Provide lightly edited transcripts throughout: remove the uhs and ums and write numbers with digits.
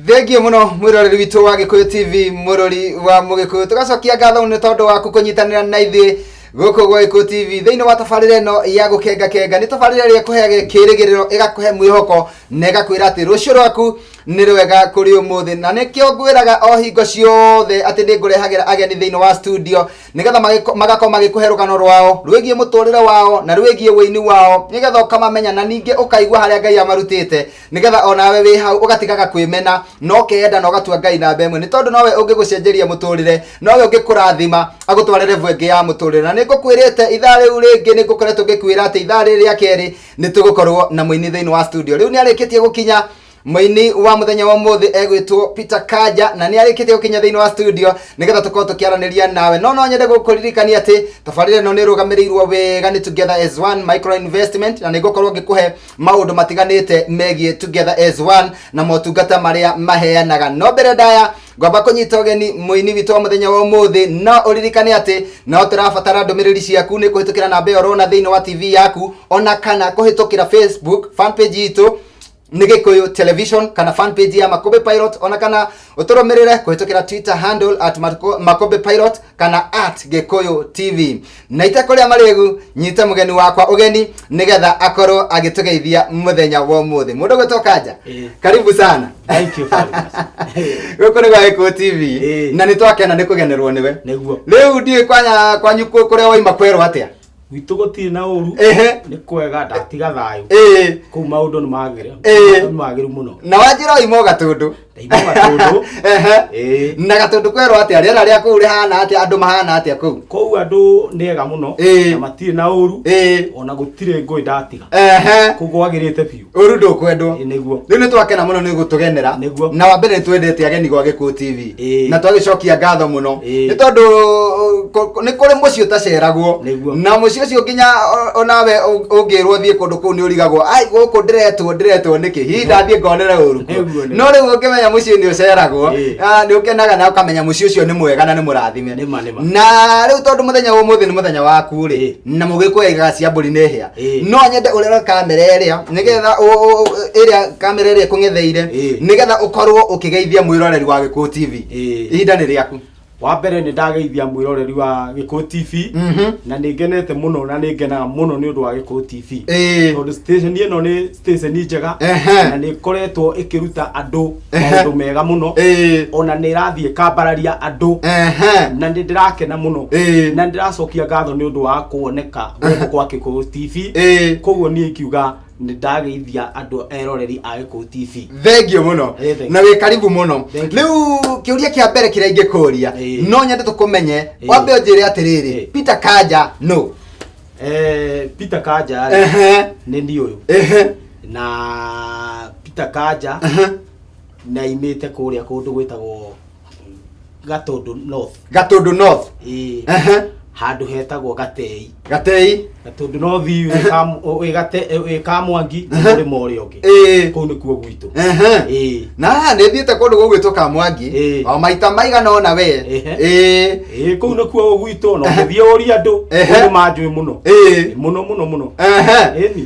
Thengio muno mwiroreri witu wa Gikuyu TV murori wa Mugikuyu tugacokia ngatho ni tondu wa kunyitanira na ithi guku gwa Gikuyu TV thiini wa tabarire no ya gukenga ni tabarire ria kuhege kirigiriro igakuhe mwihoko na igakwira ati rucio rwaku ni rwega kuri umuthi na nikio ngwiraga o hingo ciothe ati ni ngurehagira ageni thiini wa studio nigetha magako magikuhe rugano rwao rwigie muturire wao na rwigie weini wao nigetha ukamamenya na ninge ukaigua haria Ngai amarutite nigetha onawe wi hau ugatigaga kwimena no kenda no gatua Ngai na mbemwe ni tondu nowe ungigucenjeria muturire nowe ungikurathima agutwarire vwenge ya muturire na nigukwirite ithaa riu ringi nigukoretwo ngikwira ati ithaa riri ria keri nitugukorwo na muini thiini wa studio riu ni arikitie gukinya muini wa muthenya wa muthi egwitwo Peter Kaja na ni arikitie gukinya thiini wa studio nigetha tukorwo tukiaraniria nawe no nyende gukuririkania ati tabarire no ni rugamirirwo wega ni Together as One micro investment na nigukorwo ngikuhe maundu matiganite megie Together as One na motungata maria maheanaga no mbere ndaya ngwamba kunyita ugeni muini witu wa muthenya wa muthi no uririkane ati no turabatara ndumiriri ciaku ni kuhitukira namba iyo rona thiini wa TV yaku ona kana kuhitukira Facebook fan page itu ni Gikuyu Television kana fan page ya Makobe Pilot ona kana uturumirire kuhitukira Twitter handle @Makobe Pilot kana @Gikuyu TV na itakoria maregu nyita mugeni wakwa ugeni nigetha akorwo agitugeithia muthenya wa muthi mundu gwetokaja karibu sana. Thank you very much. Goko ni gwa Gikuyu TV na nitwakena ni kugenerwo niwe niguo riu ndie kwanyu kuria waima kwerwo atia witu gutiri na uru ni kwega ndatiga thayu ku maundu ni magiru muno na wajira imo gatundu na gatundu kwerwo atia riera ria kuu rihana atia andu mahana atia kuu andu ni ega muno na matiri na uru ona gutire ngui ndatiga ku gwagirite biu uru ndukwendwo niguo riu ni twakena muno ni gutugenera na wa mbere twendete ageni gwa Gikuyu TV na twagicokia ngatho muno ni tondu ni kuri muci utaceragwo na muci ucio nginya onawe ungirwo thie kundu kuu ni urigagwo ai guku ndiretwo niki hi ndathie ngonere uru no riu ukimenya muci ni uceragwo ni ukenaga na ukamenya muci ucio ni mwega na ni murathime na riu tondu muthenya wa muthi ni muthenya waku ri na mugikuiga ciamburi ni hia no nyende urera kamera iria nigetha iria kamera iria kungetheire nigetha ukorwo ukigeithia mwiroreri wa Gikuyu TV ihinda ni riaku. Wa mbere ni ndageithia mwiroreri wa Gikuyu TV na ningenete muno na ningenaga muno ni undu wa Gikuyu TV tondu station ino ni station njega na ni koretwo ikiruta andu maundu mega muno ona ni rathie kambararia andu na ndirakena muno na ndiracokia ngatho ni undu wa kuoneka guku kwa Gikuyu TV koguo ni kiuga ni ndageithia andu eroreri a Gikuyu TV. Thengio muno na we karibu muno riu kiuria kia mbere kira ingikuria no nyende tukumenye wambe njire atiriri Peter Kaja no Peter Kaja ni ndi uyu na Peter Kaja na imite kuria kundu gwitagwo Gatundu North handu hetagwo Gatei Gatundu North wi Kamwangi muri mori ongi kuu ni kuo gwitu na ni thiete kundu gugwitwo Kamwangi o maita maigana ona we kuu ni kuo gwitu no thie uri andu ni manjui muno muno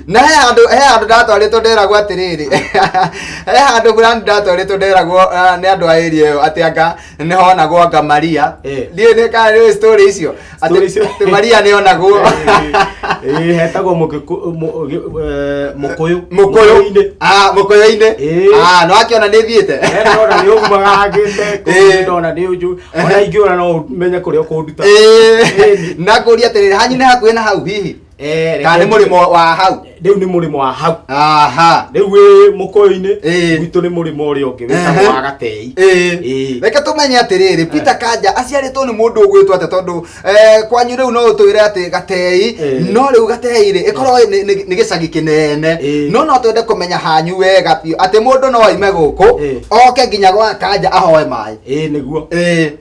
na he andu ndatwaritwo nderagwo atiriri he andu brand ndatwaritwo nderagwo ni andu a area yo atianga ni honagwo anga Maria nie ni ka story icio ati Maria ni onagwo hetagwo mukuyu-ine no akiona ni thiete ndona ni ugumagagite ndona ni uju ona ingiona no menye kuria kunduta na kuria atiriri hanyu ni hakuhi na hau hihi kana ni murimo wa hau riu ni murimo wa hau riu wi mukuyu-ine gwitu ni murimo uri ongi witagwo wa Gatei reke tumenye atiriri Peter Kaja aciaritwo ni mundu ugwitwo ate tondu kwanyu riu no utwire ati Gatei no riu Gatei ri ikorwo ni gicagi kinene no twende kumenya hanyu wega piu ati mundu no aime guku oke nginya gwa Kaja ahoe mai niguo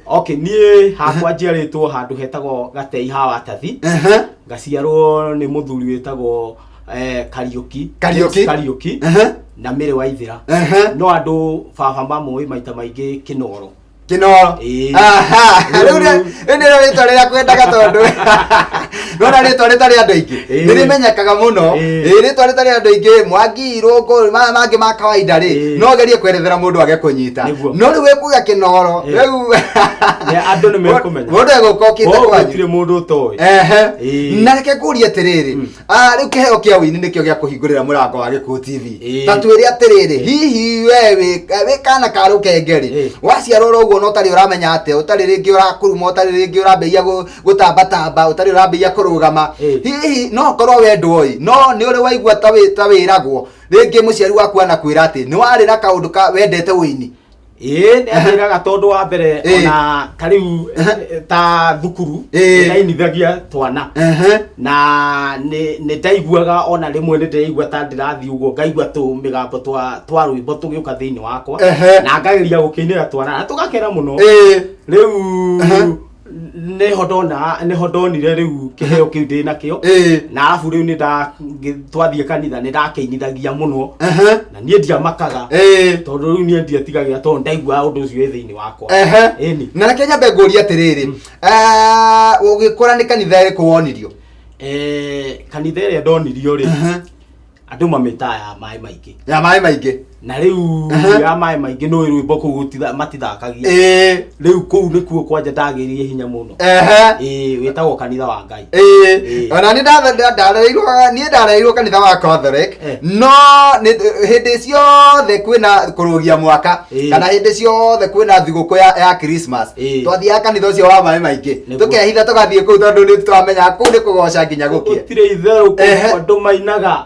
okay nie hakwa njiaritwo handu hetagwo Gatei ha Watathi ngaciarwo ni muthuri witagwo Kariuki na Mere Waithira no andu baba mamwe maita maingi Kinoro Kinoro riu ni ritwa riria kwendaga tondu no na ritwa ritari andu aingi nirimenyekaga muno ritwa ritari andu aingi Mwangi Irungu mangi ma kawaida ri no gerie kwerethera mundu age kunyita no ri wekuga kinoro riu andu ni mekumenya mundu egukokite kwa gutire mundu toy na reke kuria tiriri riu kiheo kia wini nikio gia kuhingurira murango wa Gikuyu TV ta twiri atiriri hihi wewe kana karu kengeri waciarora uguo no tari uramenya ate utari ringi urakuruma utari ringi urabeia gutamba utari urabeia kurugama hihi no korwo we ndwoi no ni uri waigua ta wiragwo ringi muciari waku anakwira ati ni wari na kaundu ka wendete wini ni atiraga tondu wa mbere ona kariu ta thukuru ndainithagia twana na ni ndaiguaga ona rimwe ni ndaigua ta ndirathi uguo ngaigua tu migambo twa rwimbo tugiuka thiini wakwa na ngageria gukinira twana na tugakena muno riu neho ndonire riu kiheo kiu ndi nakio na arabu riu ni twathie kanitha ni ndakeinithagia muno na nie ndiamakaga tondu riu nie ndietigagira tondu ndaigua undu ucio thiini wakwa na reke nyambe nguria atiriri ugikora ni kanitha iriku wonirio kanitha iria ndonirio ri andu mamita ya mai maingi na riu ya mai maingi no rwimbo ku matithakagia riu ku nikuo kwanja ndagiririe hinya muno witagwo kanitha wa Ngai ona ni ndareirwo kanitha wa Catholic no hindi ciothe kwina kurugia mwaka kana hindi ciothe kwina thiguku ya Christmas twathia kanitha ucio wa mai maingi tukehitha tugathie ku tondu ni twamenya ku ni kugoca nginya gukie tire itheru andu mainaga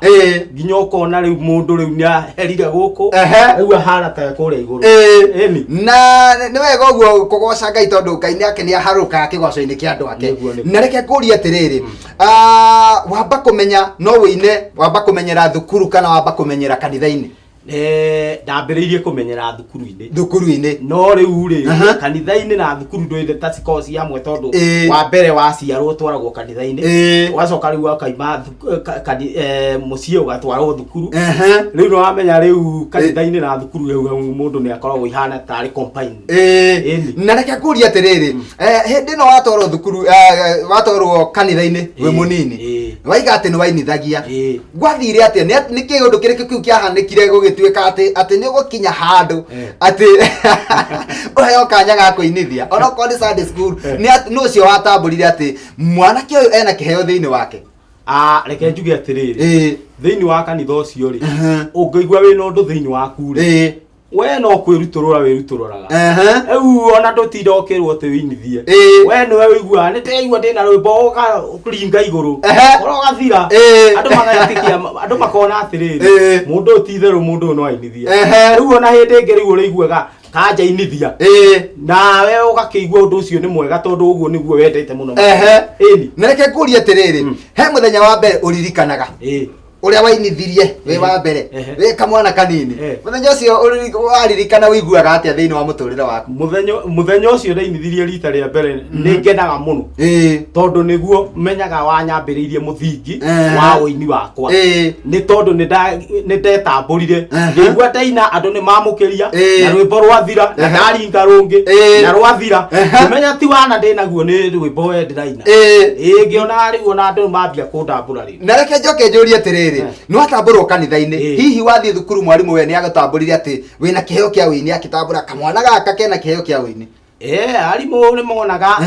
nginya ukona riu mundu riu ni aherire guku riu ahana ta kuria iguru na ni wega uguo kugoca Ngai tondu Ngai ni ake ni aharuka kigoco-ini kia andu ake na reke kuria atiriri wamba kumenya no wine wamba kumenyera thukuru kana wamba kumenyera kanitha-ini ndambiriirie kumenyera thukuru-ini no riu ri kanitha-ini na thukuru ndwire ta cikoci amwe tondu wa mbere waciarwo twaragwo kanitha-ini wacoka riu akaima mucii ugatwarwo thukuru riu no wamenya riu kanitha-ini na thukuru hau mundu ni akoragwo ihana tari combine na reke kuria atiriri hindi no watwarwo thukuru watwarwo kanitha-ini we munini waiga ati ni wainithagia gwathire atia ni kiundu kiriki kiu kiahanikire gugituika ati ni gukinya handu ati uheyo kanya ga kuinithia ona ko ni Sunday school ni ucio watamburire ati mwana kio ena kiheo thiini wake reke njuge atiriri thiini wa kanitha ucio ri ungeigua wina undu thiini waku ri we no kwiruturura wirutururaga eu ona ndutinda ukirwo te winithie we no wigua ni teigua ndina rwimbo kuringa iguru orogathira andu makona atiriri mundu titheru mundu no ainithie eu ona hindi ngeri uriguaga kanja inithia na we ugakiigua undu ucio ni mwega tondu uguo niguo wendete muno na reke kuria atiriri he muthenya wa mbere uririkanaga uria wainithirie we wa mbere we kamwana kanini muthenya ucio waririkana wiguaga atia thiini wa muturire waku muthenya ucio ndainithirie rita ria mbere ni ngenaga muno tondu niguo menyaga wanyambiriirie muthingi wa uini wakwa ni tondu ni ndetamburire ngigua ndaina andu ni mamukiria na rwimbo rwathira na ndaringa rungi na rwathira kumenya ti wana ndinaguo ni rwimbo we ndiraina ngiona riu ona andu mambia kundambura ri na reke njoke njurie atiriri no atamburwo kanitha-ini hihi wathie thukuru mwarimu we ni agatamburire ati wina kiheo kia wini akitambura kamwana gaka kena kiheo kia wini arimu ni monaga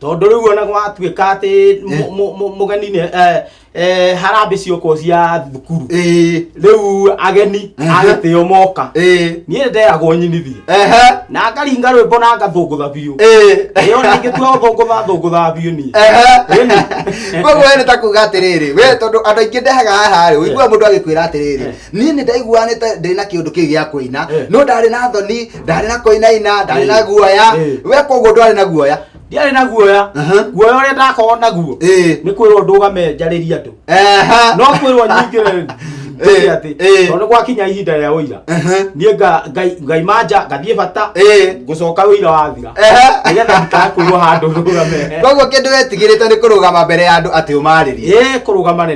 tondu riu ona gwatuika ati mugeni ni harambe cioko cia thukuru riu ageni agatio moka nie nderagwo nyinithie na ngaringa rwimbo na ngathungutha biu iyo ningitua thungutha biu ni koguo we ni ta kuga atiriri we tondu andu aingi ndehaga haha ri wigua mundu agikwira atiriri nie ni ndaiguanite ndina kiundu kii gia kuina no ndari na thoni ndari na kuinaina ndari na guoya we koguo ndari na guoya ndiari na guoya guoya uria ndakorwo naguo ni kwirwo ndugame njaririe andu no kwirwo nyingire ati tono kwa kinya ihinda rĩa ũira niĩ ngai manja ngathie bata gucoka ũira wathira nigetha ndikakuirwo handũ rũgame. Koguo kĩndũ wetigĩrĩte nĩ kũrũgama mbere ya andũ atĩ ũmarĩrie. Kũrũgama nĩ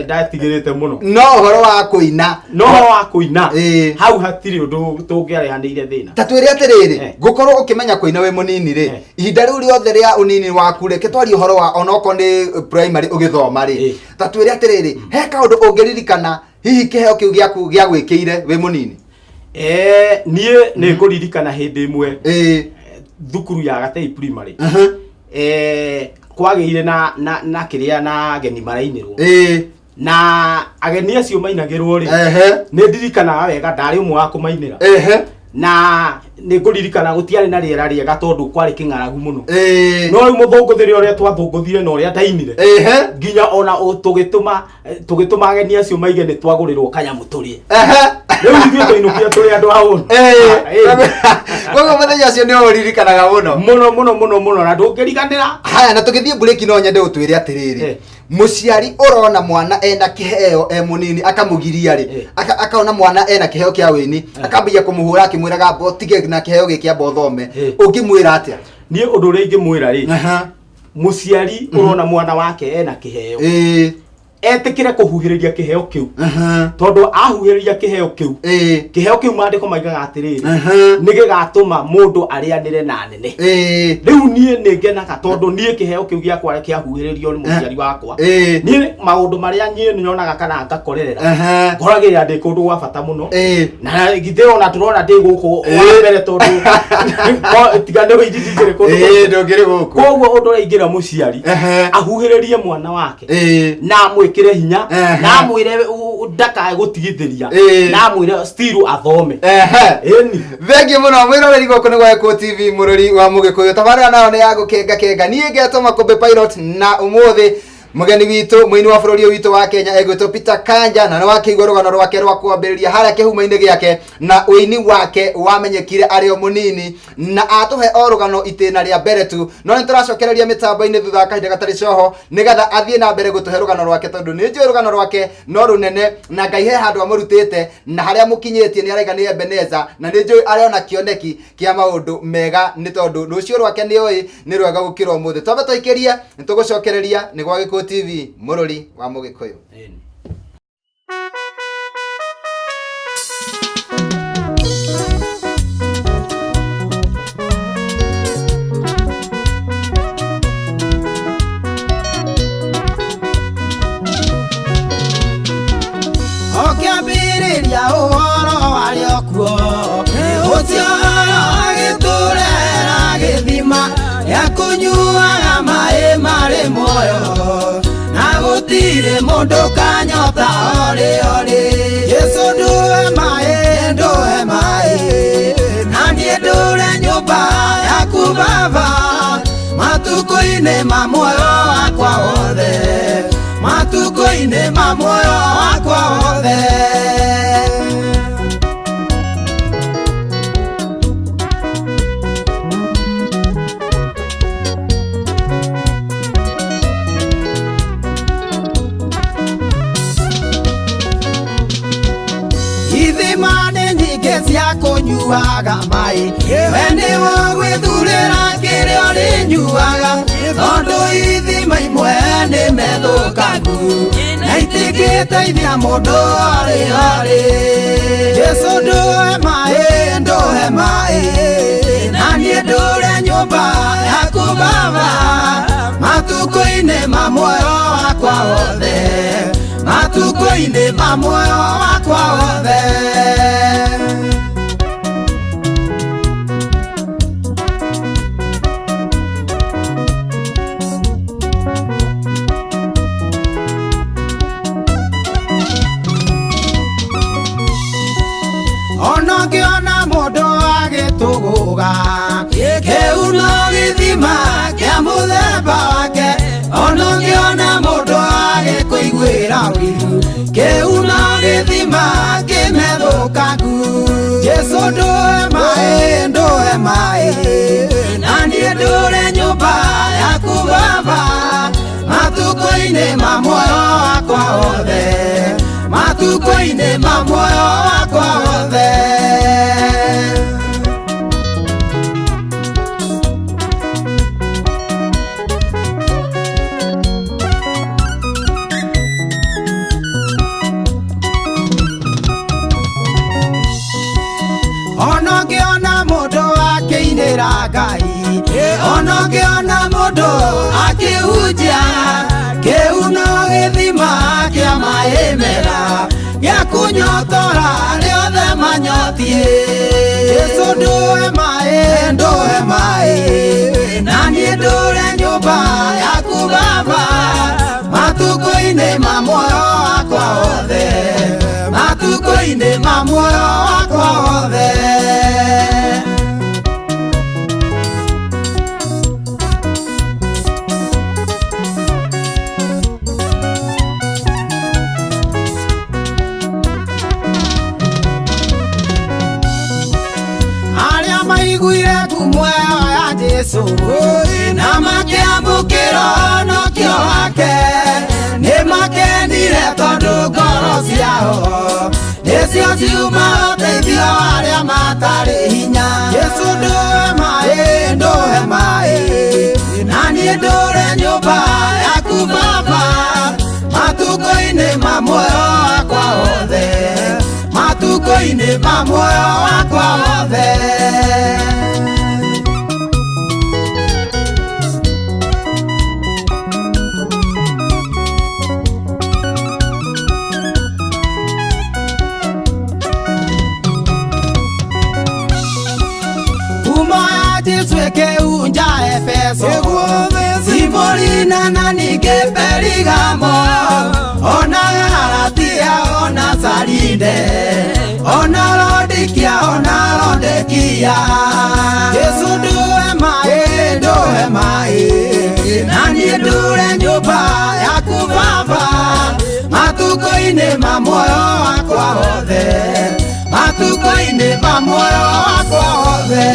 ndatigĩrĩte mũno. No ũhoro wa kũina hau hatirĩ ũndũ tũngĩarehanĩire thĩna. Ta twĩre atĩrĩrĩ ngũkorwo ũkĩmenya kũina wĩ mũnini rĩ ihinda rĩu rĩothe rĩa ũnini waku reke twarie ũhoro wa onoko nĩ primary ũgĩthoma rĩ ta twĩre atĩrĩrĩ he kaũndũ ũngĩririkana hihi kĩheo kĩu gĩaku gĩa gwĩkĩire wĩ mũnini? Niĩ nĩ ngũririkana hĩndĩ ĩmwe thukuru ya Gatei primary kwagĩire na kĩrĩa na ageni marainĩrwo na ageni acio mainagĩrwo rĩ nĩ ndirikanaga wega ndarĩ ũmwe wa kũmainĩra na nĩ ngũririkana gũtiarĩ na rĩera rĩega tondũ kwarĩ kĩng'aragu mũno no rĩu mũthũngũthĩre ũrĩa twathũngũthire na ũrĩa ndainire nginya ona tũgĩtũma ageni acio maige nĩ twagũrĩrwo kanyamũ tũrĩe rĩu ithuĩ tũinũkia tũrĩ andũ a ũũ. Koguo mũthenya ũcio nĩ ũririkanaga mũno na ndũngĩriganĩra. Haya na tũgĩthiĩ break no nyende ũtwĩre atĩrĩrĩ mũciari ũrona mwana ena kĩheo mũnini akamũgiria rĩ akaona mwana ena kĩheo kĩa wĩni akambia kũmũhũra akĩmwĩraga botige na kĩheo gĩkĩ amba ũthome ũngĩmwĩra atĩa? Niĩ ũndũ ũrĩa ingĩmwĩra rĩ mũciari ũrona mwana wake ena kĩheo etĩkĩre kũhuhĩrĩria kĩheo kĩu tondũ ahuhĩrĩria kĩheo kĩu maandĩko maigaga atĩrĩrĩ nĩ gĩgatũma mũndũ arĩanĩre na nene. Rĩu niĩ nĩ ngenaga tondũ niĩ kĩheo kĩu gĩakwa kĩahuhĩrĩrio nĩ mũciari wakwa niĩ maũndũ marĩa niĩ nyonaga kana ngakorerera ngoragĩrĩra ndĩ kũndũ gwa bata mũno na githĩ ona tũrona ndĩ gũkũ wa mbere tondũ tiga nĩ wĩjijigĩre kũndũ ndũngĩrĩ gũkũ. Koguo ũndũ ũrĩa ingĩra mũciari ahuhĩrĩrie mwana wake na kire hinya na mwire ndakae gũtigithĩria na mwire still athome. Thengi mũno mwĩroreri gũkũ nĩ gwa Eko TV mũrori wa Mũgĩkũyũ tabarĩra nayo nĩ ya gũkenga niĩ ngetwo Makũmbĩ Pilot na ũmũthĩ mugeni witũ mũini wa bũrũri witũ wa Kenya egwĩtwo Peter Kanja na nĩ wakĩigua rũgano rwake rwa kwambĩrĩria harĩa kĩhumo-inĩ gĩake na ũini wake wamenyekire arĩ o mũnini na atũhe o rũgano itĩna rĩa mbere tu no nĩ tũracokereria mĩtambo-inĩ thutha wa kahinda gatarĩ coho nĩgetha athiĩ na mbere gũtũhe rũgano rwake tondũ nĩ njũĩ rũgano rwake no rũnene na Ngai he handũ amũrutĩte na harĩa mũkinyĩtie nĩ araiga nĩ Ebeneza na nĩ njũĩ arĩona kĩoneki kĩa maũndũ mega nĩ tondũ rũciũ rwake nĩ ũĩ nĩ rwega gũkĩra ũmũthĩ. Twambe tũikĩrie nĩ tũgũcokereria nĩ gwa Eko TV mũrori wa Mũgĩkũyũ. Okĩambĩrĩria ũhoro warĩ okuo ũcio agĩtũrera gĩthima gĩa kũnyuaga maĩ marĩ muoyo na gũtirĩ mũndũ kanyota orĩ Jesũ ndũhe maĩ na niĩ ndũre nyũmba yaku Baba matukũ-inĩ ma muoyo wakwa wothe matukũ-inĩ ma muoyo wakwa wothe. Ithima nĩ nyingĩ cia kũnyuaga maĩ we nĩwe gwĩthurĩra kĩrĩa ũrĩnyuaga tondũ ithima imwe nĩ methũkangu na itingĩteithia mũndũ orĩ Jesũ ndũhe maĩ na niĩ ndũre nyũmba yaku Baba matukũ-inĩ ma muoyo wakwa wothe matukũ-inĩ ma muoyo wakwa wothe. Onongĩona mũndũ agĩtũgũga kĩu no gĩthima kĩa mũthemba wake onongĩona mũndũ agĩkũiguĩra wĩru kĩu no gĩthima kĩmethũkangu Jesũ ndũhe maĩ na niĩ ndũre nyũmba yaku Baba matukũ-inĩ ma muoyo wakwa wothe matuko-inĩ ma muoyo wakwa wothe. Ona ngĩona mũndũ akĩinĩra Ngai, ona ngĩona mũndũ akĩhunjia kĩhuno gĩthima kĩa maĩ mega gĩa kũnyotora arĩa othe manyotie. Jesũ ndũhe maĩ, ndũhe maĩ, na niĩ ndũre nyũmba yaku Baba, matukũ-inĩ ma muoyo wakwa wothe, matukũ-inĩ ma muoyo wakwa wothe. Maiguire kumwe ya Jesũ na makĩamũkĩra ũhonokio wake, nĩ makenire tondũ ngoro ciao nĩcio ciuma ũteithio arĩa matarĩ hinya. Jesũ ndũhe maĩ, ndũhe maĩ, na niĩ ndũre nyũmba yaku Baba, matukũ-inĩ ma muoyo wakwa wothe, matukũ-inĩ ma muoyo wakwa wothe. Jesũ ĩkĩhunja Efeso, Simurina na ningĩ Perigamo, ona Galatia, ona Saride, ona Laodikia, ona Laodikia. Jesũ ndũhe maĩ, ndũhe maĩ, na niĩ ndũre nyũmba yaku Baba, matukũ-inĩ ma muoyo wakwa wothe, matukũ-inĩ ma muoyo wakwa wothe.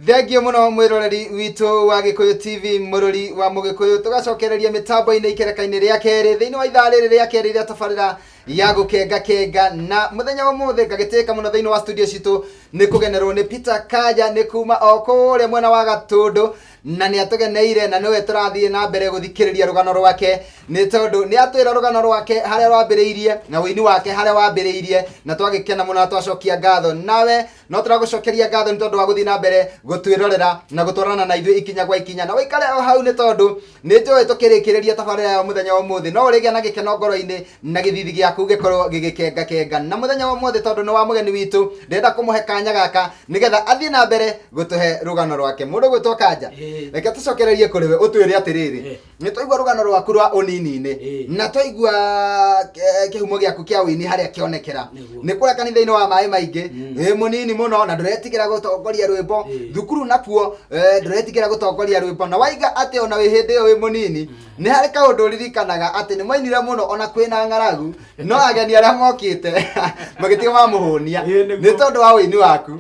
Thengio muno mwiroreri witu wa Gikuyu TV mururi wa Mugikuyu tugacokereria mitambo-ini ikereka-ini ria keri thiini wa ithaa riri ria keri ria tabarira ya gukenga na muthenya wa muthe ngagiteka muno thiini wa studio citu ni kugenerwo ni Peter Kaja ni kuma okuria mwena wa Gatundu na ni atugeneire na niwe turathie na mbere guthikiriria rugano rwake ni tondu ni atwira rugano rwake haria rwambiriirie na wini wake haria wambiriirie na twagikena muno twacokia ngatho nawe no turagucokeria ngatho ni tondu wa guthii na mbere gutwirorera na gutwarana na ithui ikinya gwa ikinya na wikare o hau ni tondu ni njoe tukirikiriria tabarira ya muthenya wa muthi no urigia na gikeno ngoro-ini na githithi giaku gikorwo gigikenga na muthenya wa muthi tondu ni wa mugeni witu ndenda kumuhe kanya gaka nigetha athie na mbere gutuhe rugano rwake mundu gwitwo Kanja reke tucokererie kuri we utwire atiriri ni twaigua rugano rwaku rwa unini-ini na twaigua kihumo giaku kia wini haria kionekera ni kura kanitha-ini wa mai maingi munini muno na nduretigera gutongoria rwimbo thukuru nakuo nduretigera gutongoria rwimbo na waiga ati ona wi hindi yo wi munini ni hari kaundu ririkanaga ati ni mainire muno ona kwina ng'aragu no ageni aria mokite magitiga mamuhunia ni tondu wa wini waku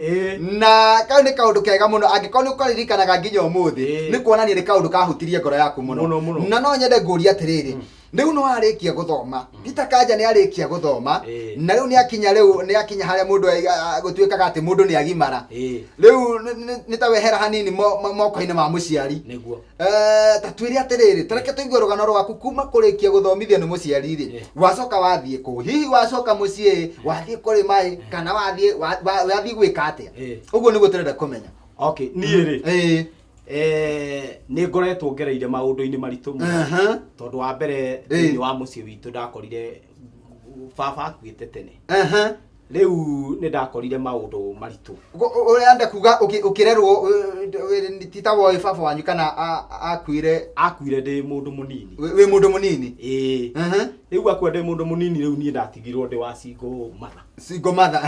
na kau ni kaundu kega muno angikorwo ni ukaririkanaga nginya umuthi ni kuonania ni kaundu kahutirie ngoro yaku muno na no nyende nguria atiriri riu no arikia guthoma Peter Kanja ni arikia guthoma na riu ni akinya haria mundu gutuikaga ati mundu ni agimara riu ni ta wehera hanini moko-ini ma muciari niguo ta twiri atiriri tareke tuigue rugano rwaku kuma kurikia guthomithio ni muciari ri wacoka wathie ku hihi wacoka mucii wathie kuri mai kana wathie gwika atia uguo niguo turenda kumenya okay nie ri ni ngoretwo ngereire maundu-ini maritu tondu wa mbere thini wa mucii witu ndakorire baba akuite tene riu ni ndakorire maundu maritu urenda kuga ukirerwo titawo baba wanyu kana akuire ndi mundu munini wi mundu munini riu akwa ndi mundu munini riu ni ndatigirwo ndi wa single mother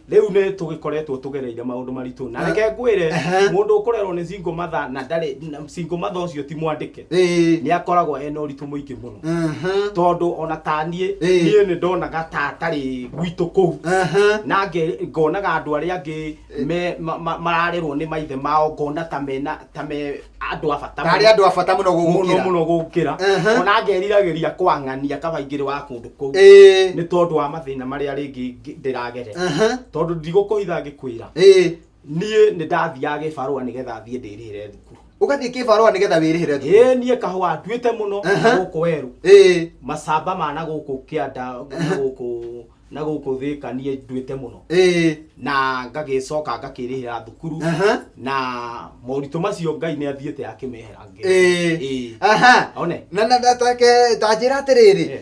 riu ni tugikoretwo tugereire maundu maritu na reke ngwire mundu ukorerwo ni single mother na ndari single mother ucio ti mwandike ni akoragwo ena uritu muingi muno tondu ona tanie nie ni ndonaga tatari gwitu kou na ngonaga andu aria angi mararerwo ni maithe mao ngona ta me andu afata muno gukira ona ngeriragiria kwang'ania kabaingiri wa kundu kou ni tondu wa mathina maria ringi ndiragere tondu ndigukũhitha ngikwira nie ni ndathiaga gibarua nigetha thie ndirihire thukuru ugathie kibarua nigetha wirihire thukuru nie kahua nduite muno guku weru macamba mana guku kianda na guku thika nie nduite muno na ngagicoka ngakirihira thukuru na moritu macio Ngai ni athiete akimehera ngi one na tajira atiriri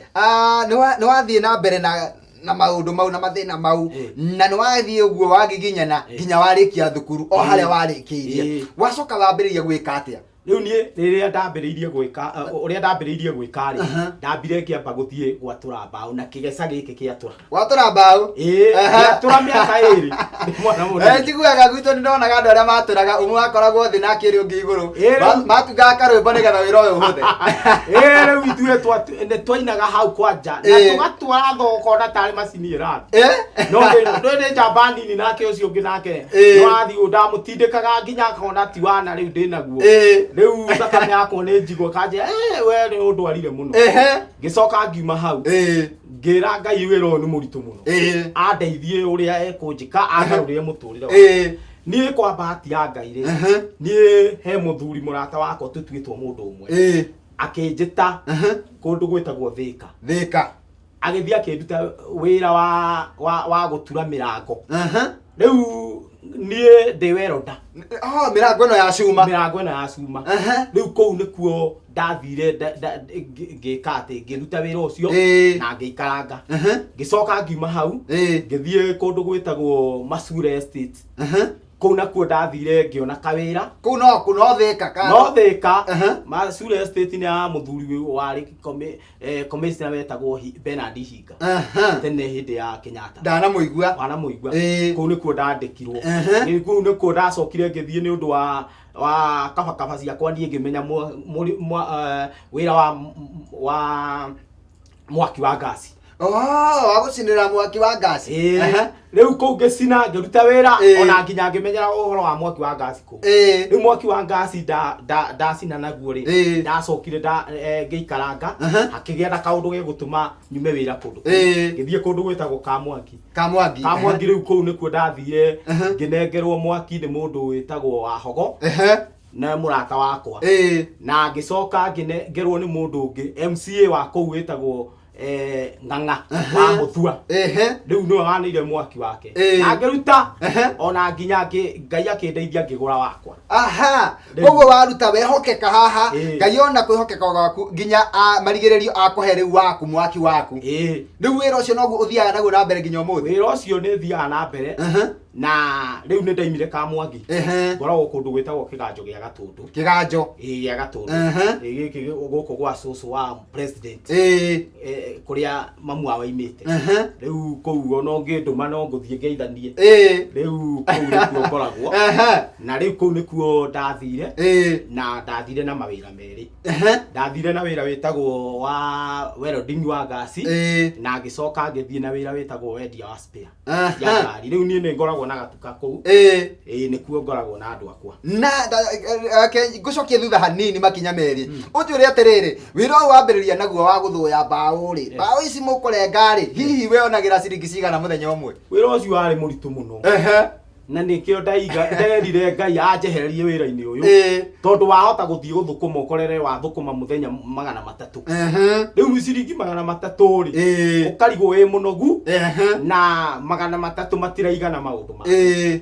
ni wathie na mbere na maundu mau na mathina mau na ni wathie uguo wagiginyana nginya warikia thukuru o haria warikiirie wacoka wambiririe gwika atia riu nie riria ndambiriirie gwika uria ndambiriirie gwika ri ndambire kiamba guthie gwatura mbao na kigesa giki kiatura gwatura mbao gwatura miaka iri mwana munene njiguaga gwitu ni ndonaga andu aria maturaga umwe akoragwo thi na kiri ungi iguru matugaga karwimbo nigetha wira uyu huthe riu ithuĩ nĩ twainaga hau kwanja na tugatwara thoko na tarĩ macini ĩrathi no nĩ njamba nini nake ũcio ũngĩ nake no athiĩ ndamũtindĩkaga nginya akona ti wana rĩu ndĩnaguo rĩu thakame yakwa nĩ njigua Kanja we nĩ ũndwarire mũno ngĩcoka ngiuma hau ngĩra Ngai wĩra ũyũ nĩ mũritũ mũno andeithie ũrĩa ekũnjĩka angarũrĩre mũtũrĩre wakwa niĩ kwa bahati ya Ngai rĩ niĩ he mũthuri mũrata wakwa tũtuĩtwo mũndũ ũmwe akinjita kundu gwitagwo Thika agithia akinduta wira wa gutura mirango riu nie ndi weronda mirango ino ya cuma riu kou nikuo ndathire ngika ati ngiruta wira ucio na ngikaranga ngicoka ngiuma hau ngithie kundu gwitagwo Masure Estate kou nakuo ndathire ngiona kawira kou no Thika ka no Thika Masure Estate ni ya muthuri wari commissioner wetagwo Bernard Hinga tene hindi ya Kenyatta ndanamuigua kou nikuo ndandikirwo kou nikuo ndacokire ngithie ni undu wa kaba ciakwa nie ngimenya wira wa mwaki wa gasi wagucinira mwaki wa gasi riu kou ngicina ngiruta wira ona nginya ngimenyera uhoro wa mwaki wa gasi kou riu mwaki wa gasi ndacina naguo ri ndacokire ngiikaranga hakigia na kaundu gegutuma nyume wira kundu ngithie kundu gwitagwo Kamwangi riu kou nikuo ndathire nginengerwo mwaki ni mundu witagwo wa Hogo na murata wakwa na ngicoka nginengerwo ni mundu ungi MCA wa kou witagwo Ng'ang'a wa Muthua riu no hanire mwaki wake na ngiruta ona nginya Ngai akindeithia ngigura wakwa koguo waruta wehokeka haha Ngai ona kwihokeka gwaku nginya marigiririo akuhe riu waku mwaki waku riu wira ucio noguo uthiaga naguo na mbere nginya umuthi wira ucio ni thiaga na mbere na riu ni ndaimire Kamwangi ngoragwo kundu gwitagwo Kiganjo gia Gatundu gia Gatundu giki guku gwa susu wa president kuria mamu wa imite riu kuu no nginduma no nguthie ngeithanie riu kuu nikuo ngoragwo na riu kuu nikuo ndathire na ndathire na mawira meri ndathire na wira witagwo wa welding wa gasi na ngicoka ngithie na wira witagwo wendia wa spare ya ngari riu ni ngoragwo na gatuka kuu nikuo ngoragwo na andu akwa na ngucokia thutha hanini makinya meri uti uri atiriri wira wambiriria naguo wa guthuya mbao ri mbao ici mukurenga ri hihi we onagira ciringi cigana muthenya umwe wira ucio wari muritu muno na nikio nderire Ngai anjehererie wira-ini uyu tondu wahota guthii guthukuma ukorere wa thukuma muthenya 300 riu ciringi 300 ri ukarigwo wi munogu na 300 matiraigana maundu ma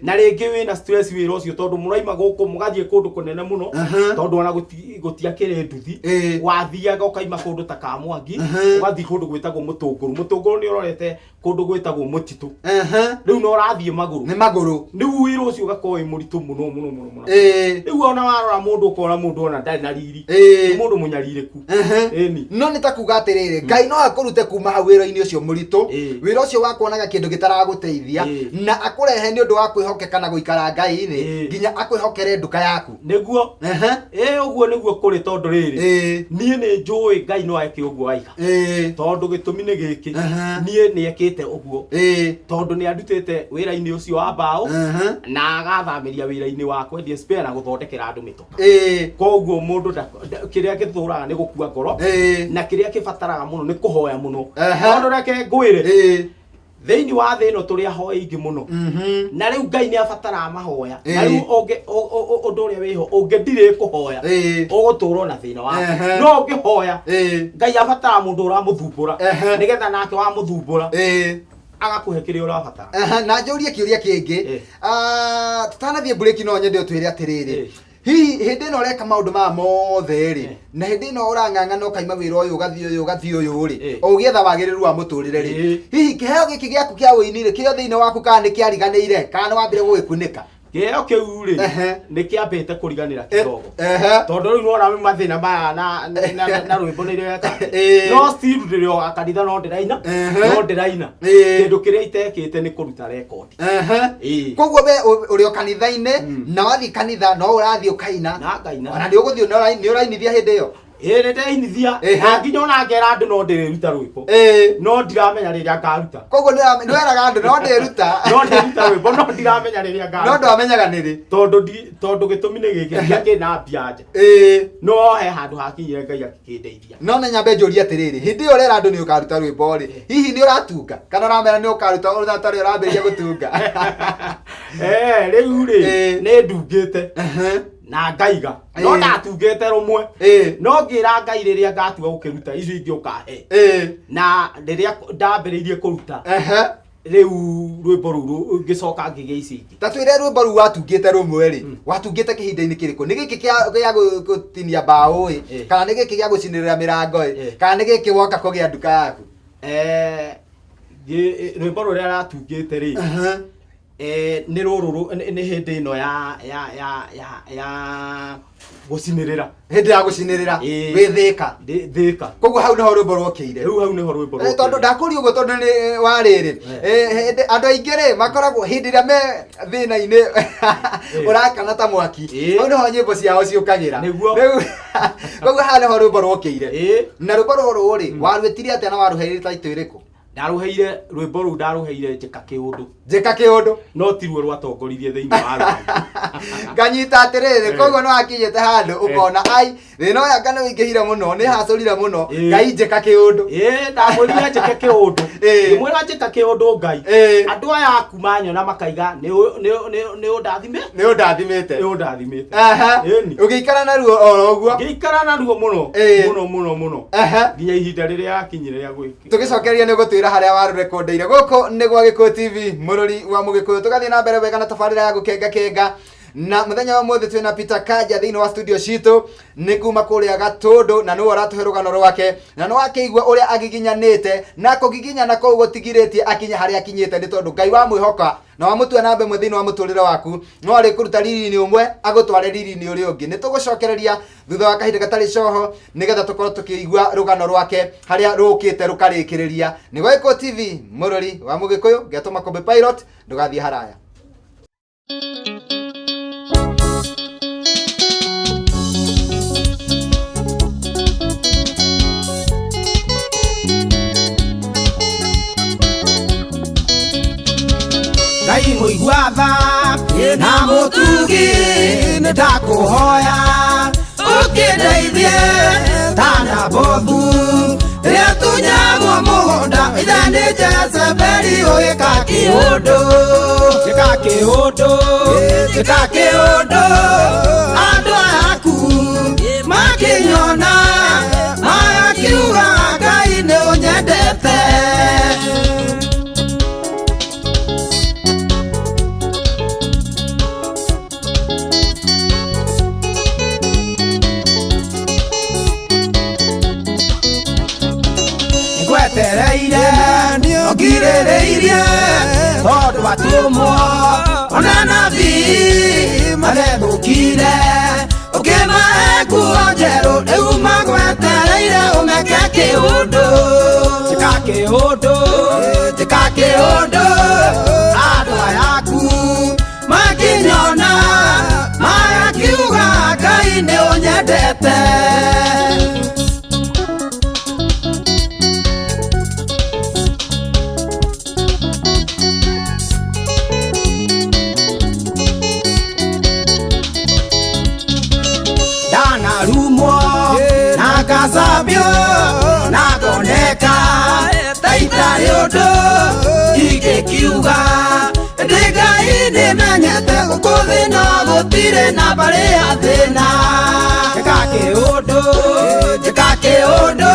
na ringi wina stress wira ucio tondu muraima guku mugathie kundu kunene muno tondu ona gutiakire nduthi wathiaga ukaima kundu ta Kamwangi ugathii kundu gwitagwo Mutunguru ni urorete kundu gwitagwo Mutitu riu no rathie maguru ni maguru riu wira ucio gakoe muritu muno riu ona warora mundu ukora mundu ona ndari na riri mundu munyaririku ni no ni takuga atiriri Ngai no akurute kuma hau wira-ini ucio muritu wira ucio wakuonaga kindu gitaraguteithia na akurehe ni undu wa kwihokeka na guikara Ngai-ini nginya akwihokere nduka yaku niguo uguo niguo kuri tondu riri nie ni njui Ngai no eke uguo waiga tondu gitumi ni giki nie ni ekite uguo tondu ni andutite wira-ini ucio wa mbao na agathamiria wira-ini wa kwendia spare na guthondekera andu mitoka koguo mundu kiria githuraga ni gukua ngoro na kiria kibataraga muno ni kuhoya muno tondu reke ngwire thiini wa thino turi ahoi ingi muno na riu Ngai ni abatara mahoya na riu undu uria wiho ungithire kuhoya uguturwo na thina wa no ungihoya Ngai abatara mundu uramuthumbura nigetha nake wa muthumbura agakuhe kiria urabatara na njurie kiuria kingi tutanathie break no nyende utwire atiriri hihi hindi no reka maundu ma mothe ri na hindi no urang'ang'ana ukaima wira uyu ugathii uyu ri ugietha wagiriru wa muturire ri hihi kiheo giki giaku kia wini ri kio thiini waku kana ni kiariganiire kana wambire gugikunika kiheo kiu ri ni kiambite kuriganira kidogo tondu riu nora mathina maya na rwimbo ni reka no still ririo akanitha no ndiraina kindu kiria itekite ni kuruta record koguo we uri o kanitha-ini na wathi kanitha no urathi ukaina na ngaina ona ni uguthi ni urainithia hindi iyo ndeithia nginya ona ngera andu no ndiriruta rwimbo no ndiramenya riria ngaruta koguo ni weraga andu no ndiruta rwimbo no ndiramenya riria ngaruta no ndamenyaga niri tondu gitumi ni giki ngiake na mbiaje no he handu hakinyire Ngai akikindeithia no na nyambe njuria atiriri hindi iyo rera andu ni ukaruta rwimbo ri hihi ni uratunga kana uramera ni ukaruta utari urambiria gutunga riu ri ni ndungite na ngaiga no ndatungite rumwe no ngira Ngai riria ngatuga gukiruta icio ingi ukahe na riria ndambiriirie kuruta riu rwimbo ruru ngicoka ngigia ici ingi tatwire rwimbo ru watungite rumwe ri watungite kihinda-ini kiriku ni giki kia gutinia mbao kana ni giki gia gucinirira mirango kana ni giki woka kugia nduka yaku rwimbo ruria ratungite ri ni ruru ni hindi no ya gucinirira hindi ya gucinirira withika koguo hau niho rwimbo rwokire riu hau niho rwimbo rwokire tondu ndakuri uguo tondu ni wariri andu aingi ri makoragwo hindi ria me thina-ini urakana ta mwaki hau niho nyimbo ciao ciukagira koguo hau niho rwimbo rwokire na rwimbo ruru ri warwitire atia na waruheire taito iriku ndaruheire rwimbo ru ndaruheire njika kiundu no tiruo rwatongoririe thiini wa nganyita atiriri koguo no akinyite handu ukona ai thina uyu anga niwingihire muno ni hacurire muno Ngai njika kiundu ndamwirire njike kiundu mwira njika kiundu Ngai andu aya aku manyona makaiga ni undathimite ugiikara naruo oro uguo ngiikara naruo muno nginya ihinda riria yakinyire ria gwiki tugicokeria ni gutwira haria warurekondeire guku ni gwa Gikuyu TV mururi wa Mugikuyu tugathie na mbere wega na tabarira ya gukenga na muthenya wa mothe twina Peter Kaja thiini wa studio citũ nĩ kuma kũrĩa Gatũndũ na nĩwe ũratũhe rũgano rwake na nĩwakĩigua ũrĩa agiginyanĩte na kũgiginyana kũu gũtigirĩtie akinya harĩa akinyĩte nĩ tondũ Ngai wa mwĩhoka na wamũtua na mbemwe thiini wa mũtũrĩre waku no arĩ kũruta riri-inĩ ũmwe agũtware riri-inĩ ũrĩa ũngĩ. Nĩtũgũcokereria thutha wa kahinda gatarĩ coho nĩgetha tũkorwo tũkĩigua rũgano rwake harĩa rũkĩte rũkarĩkĩrĩria. Nĩ Gĩkũ TV mũrori wa Mũgĩkũyũ Ngetũma Kombe Pilot, ndũgathiĩ haraya. Ngai mũigua tha na mũtugi nĩndakũhoya ũkĩndeithie tana bothu rĩrĩa tunyagwo mũgũnda ithanĩ Jezebeli ũgĩka kĩũndũ andũ aku makĩnyona magakiuga Ngai nĩ ũnyendete. Ogirĩrĩirie tondũ atũmwo ona nabii mathethũkire ũkĩmahe nguo njerũ rĩu magwetereire ũmeke kĩũndũ andũ ayaku makĩnyona magakiuga Ngai nĩ ũnyendete. Sabio na koneka taita yodo igekiuga Ngai nĩmenyete gũkũthĩna gũtirĩ na mbarĩ ya thĩna. Njĩka kĩũndũ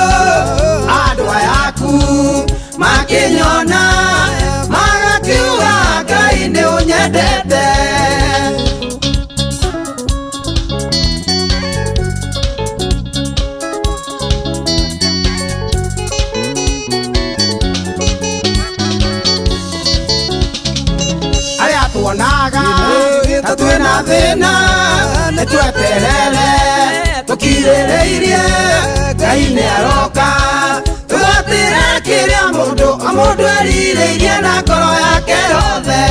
andũ ayaku makĩnyona magakiuga Ngai nĩ ũnyendete. Tuonaga ta twĩna thĩna nĩtweterere tũkirĩrĩirie Ngai nĩaroka tũgwatĩre kĩrĩa mũndũ erirĩirie na ngoro yake yothe.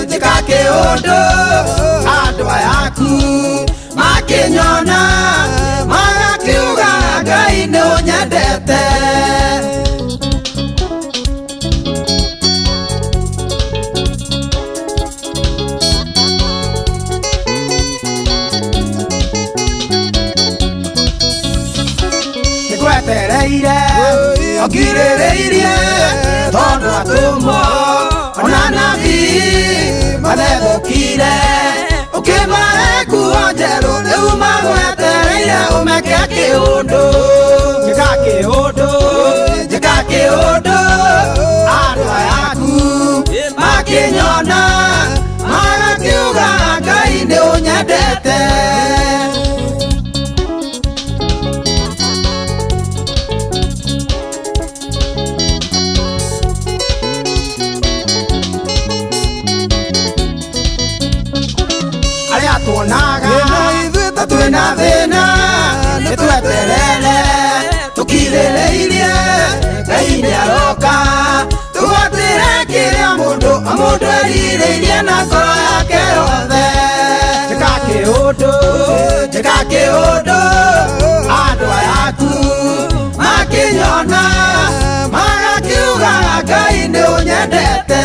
Njĩka kĩũndũ andũ ayaku makĩnyona magakiuga Ngai nĩ ũnyendete. Ogirĩrĩirie tondũ atũmwo ona nabii mathethũkire ũkĩmahe nguo njerũ rĩu magwetereire ũmeke kĩũndũ. Njĩka kĩũndũ andũ ayaku makĩnyona magakiuga Ngai nĩ ũnyendete. Tuonaga ta twĩna thĩna nĩtweterere tũkirĩrĩirie Ngai nĩaroka tũgwatĩre kĩrĩa mũndũ erirĩirie na ngoro yake yothe. Njĩka kĩũndũ andũ ayaku makĩnyona magakiuga Ngai nĩ ũnyendete.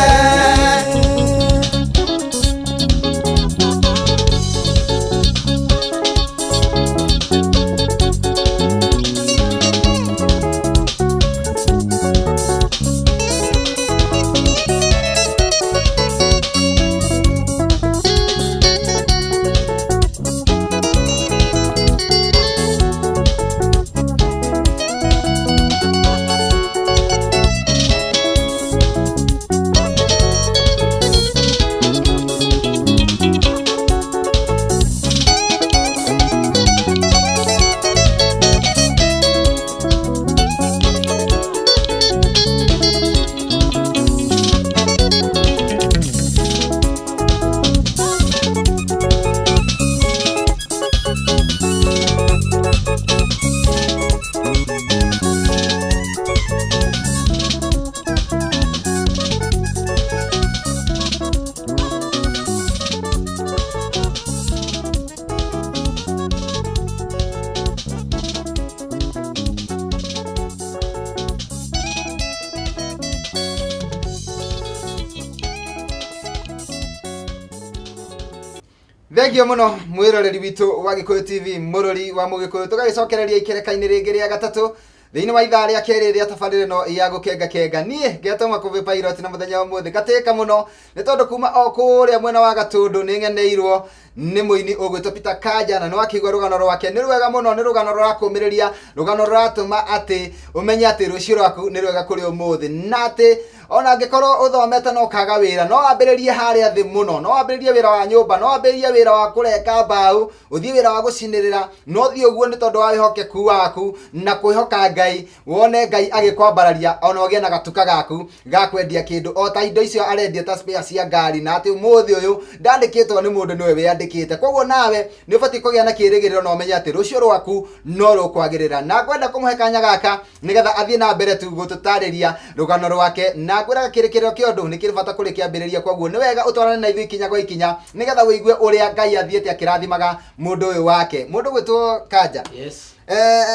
Thengio muno mwiroreri witu wa Gikuyu TV murori wa Mugikuyu tugagicokereria ikereka-ini ringi ria gatatu thiini wa ithaa ria keri ria tabarire no ya gukenga kenga nie ngetoma kuvi pilot na muthenya wa muthi gateka muno ni tondu kuma o kuria mwena wa Gatundu ni ngeneirwo ni muini ugwitwo Peter Kanja na no akigwa rugano rwake ni rwega muno ni rugano rurakumiriria rugano ruratuma ati umenye ati rucio rwaku ni rwega kuri umuthi na ati ona angikorwo uthomete no kaga wira no ambiririe haria thi muno no ambiririe wira wa nyumba no ambiririe wira wa kureka mbau uthie wira wa gucinirira no thie uguo ni tondu wa wihokeku waku na kwihoka Ngai wone Ngai agikwambararia ona ugie na gatuka gaku ga kwendia kindu o ta indo icio arendia ta spare cia ngari na ati umuthi uyu ndandikitwo ni mundu niwe wiyandikite koguo nawe ni ubati kugia na kirigiriro no umenye ati rucio rwaku no rukwagirira na kwenda kumuhe kanya gaka nigetha athie na mbere tu gututariria rugano rwake na ngwira kirikiriro kiondu ni kiribata kuri kiambiriria koguo ni wega utwarane na ithu ikinya gwa ikinya nigetha wigue uria Ngai athiete akirathimaga mundu uyu wake mundu gwitwo Kanja. Yes.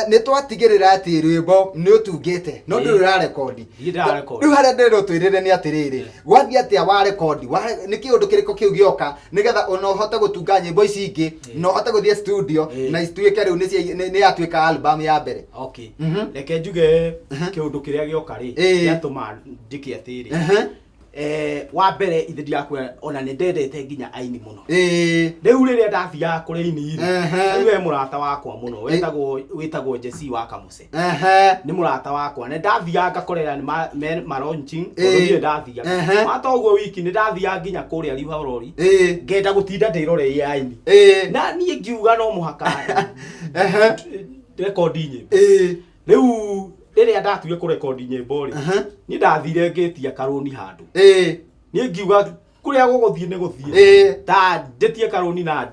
Ni twatigirira ati rwimbo ni utungite no ndu ra record riu haria ndero twirire ni atiriri gwathi atia wa record ni kiundu kiriko kiu gioka nigetha ona uhote gutunga nyimbo ici ingi no uhote guthie studio na istuike riu ni atuika album ya mbere. Okay. Reke njuge kiundu kiria gioka ri yatuma ndiki atiri wa mbere ithidi yakwe ona ni ndendete nginya aini muno riu riria ndathia kuri aini ri we murata wakwa muno wetagwo Jesse wa Kamuse ni murata wakwa ni ndathia ngakorera ni launching tondu ndathia matoguo wiki ni ndathia nginya kuria riu haurori ngenda gutinda ndirore ya aini na nie ngiuga no muhaka recording riu riria ndatuye ku record nyimbo ri ni ndathire ngetia Karuni handu ni ngiuga kuria guguthie ni guthie ta ndetie Karuni na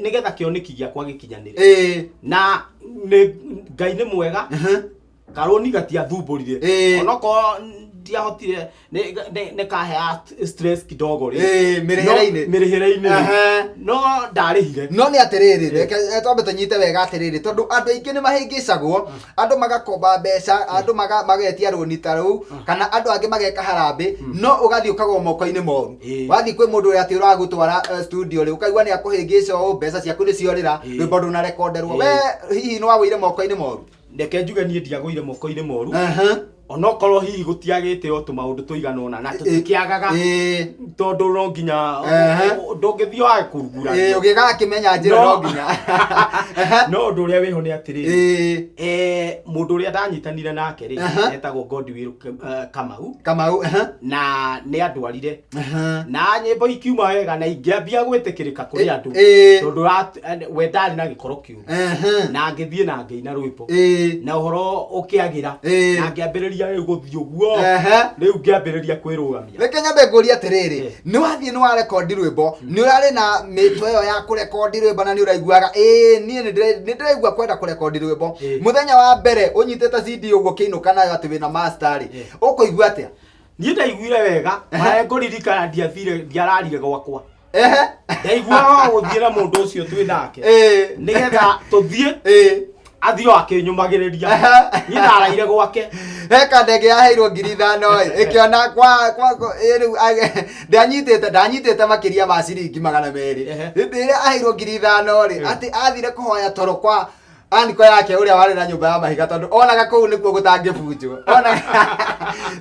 nigetha kioneki giakwa gikinyanire na Ngai ni mwega Karuni gatia thumburire onoko ndiahotire ne kahe stress kidogo ri mirihiraini no ndarihire no ni atiriri reke twambe tunyite wega atiriri tondu andu aingi ni mahingicagwo andu magakomba mbeca andu magetia roni taru kana andu angi mageka harambe no ugathi ukagwo moko-ini moru wathi kwi mundu uri ati uragutwara studio ri ukaigwa ni akuhingica o mbeca ciaku ni ciorira rwimbo nduna recorderwo we hihi no wagwire moko-ini moru ndeke njuge nie ndiagwire moko-ini moru onokorwo hihi gutiagite o tumaundu tuiganona na tutikiagaga tondu no nginya ndungithio wa kurugura ugiga kimenya njira no nginya no ndu uria wiho ni atiri mundu uria ndanyitanire nake ri etagwo Godwill Kamau na ni andwarire na nyimbo ikiuma wega na ingiambia gwitikirika kuri andu tondu we ndari na gikoro kiu na ngithie na Ngai na rwimbo na uhoro ukiagira na ngiambiriria guthio guo riu ngiambiriria kwirugamia reke nyambe nguri atiriri ni wathie ni wa record rwimbo ni urari na mito yo ya ku record rwimbo na ni uraiguaga nie ni ndiraigua kwenda ku record rwimbo muthenya wa mbere unyitete CD uguo kiinuka nayo ati wina master ri ukuigua atia nie ndaiguire wega mara nguririkana ndiararire gwakwa ndaigua guthie na mundu ucio twi nake nigetha tuthie athio akinyumagiriria ni ndaraire gwake heka ndege yaheirwo 5,000 ikiona kwa riu ndanyitete makiria ma ciringi 200 ndire aheirwo 5,000 ri ati athire kuhoya toro kwa aniko yake uria wari na nyumba ya mahiga tondu onaga kuu nikuo gutangibunjwo ona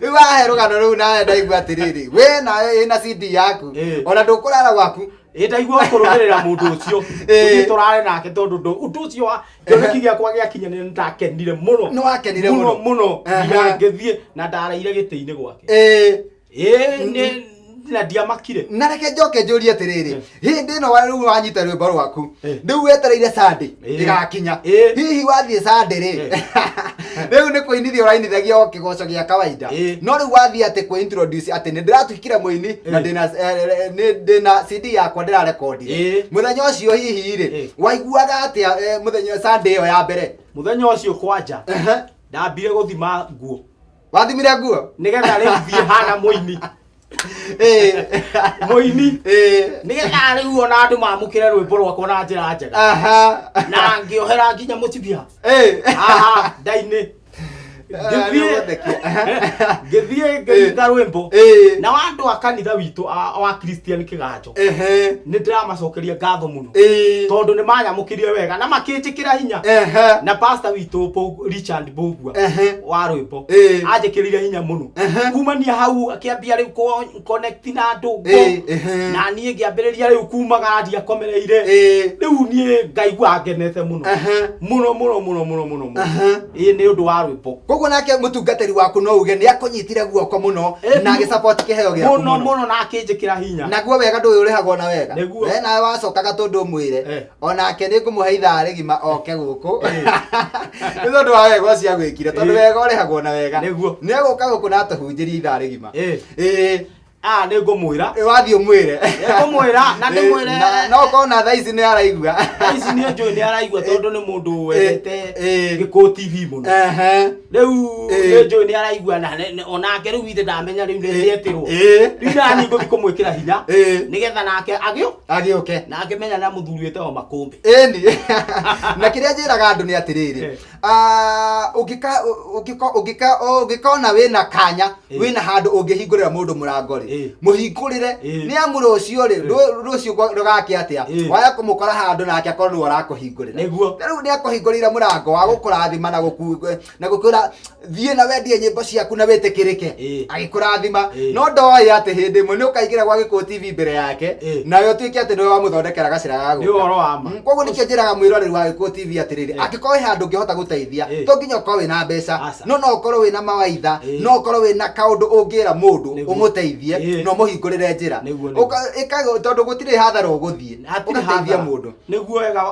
riu ahe rugano riu nawe ndaigua atiriri we nawe ina CD yaku ona ndukurara gwaku ndaigua kurumirira mundu ucio turare nake tondu undu ucio kioneki giakwa giakinyanire ndakenire muno no akenire muno ngithie na ndaraire giti-ini gwake na ndiamakire na reke njoke njurie atiriri hindi no riu wanyita rwimbo rwaku riu wetereire Sunday igakinya hihi wathie Sunday ri riu ni kuinithia urainithagia o kigoco gia kawaida no riu wathie ati ku introduce ati ni ndiratukire muini na ndina CD yakwa ndira record muthenya ucio hihi ri waiguaga ati muthenya Sunday yo ya mbere muthenya ucio kwanja ndambire guthima nguo wathimire nguo nigetha rithie hana muini muini nigetha riu ona andu mamukire rwimbo rwakwa na njira njega na ngiohera nginya mucibia ndaini Githie ngĩringa rwĩmbo na andũ a kanitha witũ wa Christian Kĩganjo nĩ ndĩramacokeria ngatho mũno tondũ nĩ manyamũkirie wega na makĩnjĩkĩra hinya na pastor witũ Richard Bogua wa rwĩmbo anjĩkĩrire hinya mũno kumania hau akĩambia rĩu connect na andũ na niĩ ngĩambĩrĩria rĩu kumaga ndiakomereire rĩu niĩ ngaigua ngenete mũno mũno nĩ ũndũ wa rwĩmbo. Koguo nake mũtungatĩri waku no uge nĩ akũnyitire guoko mũno na agĩsupport kĩheo gĩaku mũno na akĩnjĩkĩra hinya. Naguo wega ndũĩ ũrĩhagwo na wega. Nawe wacokaga tondũ mwĩre onake nĩ ngũmũhe ithaa rĩgima oke gũkũ. Nĩ tondũ wa wega ũcio agwĩkire tondũ wega ũrĩhagwo na wega. Nĩ agũka gũkũ na atũhunjĩrie ithaa rĩgima. Nĩ ngũmwĩra wathiĩ ũmwĩre na ndĩmwĩre no kona thaa ici nĩ araigua ici nĩ njũĩ nĩ araigua tondũ nĩ mũndũ wendete Gĩkũ TV mũno rĩu nĩ njũĩ nĩ araigua na onake rĩu ithe ndamenya rĩu nĩetirwo rĩu nani ngũthiĩ kũmwĩkĩra hinya nĩgetha nake agĩũke na akĩmenya na mũthuri wĩtagwo Makũmbĩ ĩni na kĩrĩa njĩraga andũ nĩ atĩrĩrĩ ũngĩkona wĩna kanya wĩna handũ ũngĩhingũrĩra mũndũ mũrango rĩ muhingurire ni amuro ucio ri rucio rugake atia waya kumukora handu nake akorwo arakuhingurira riu ni akuhingurira murango wa gukurathima na gukura thie na wendie nyimbo ciaku na witikirike agikurathima no ndoi ati hindi mwe ni ukaigira gwa Gĩkũ TV mbere yake nayo twike ati no wamuthondekera gacira gago ni uhoro wa ma koguo nikio njiraga mwiroreri wa Gĩkũ TV atiriri angikoo handu ngihota guteithia to nginya ukorwo wina mbeca no ukorwo wina mawaitha no ukorwo wina kaundu ungira mundu umuteithie no muhingurire njira ikago tondu gutire hathara uguthie ugateithia mundu niguo wega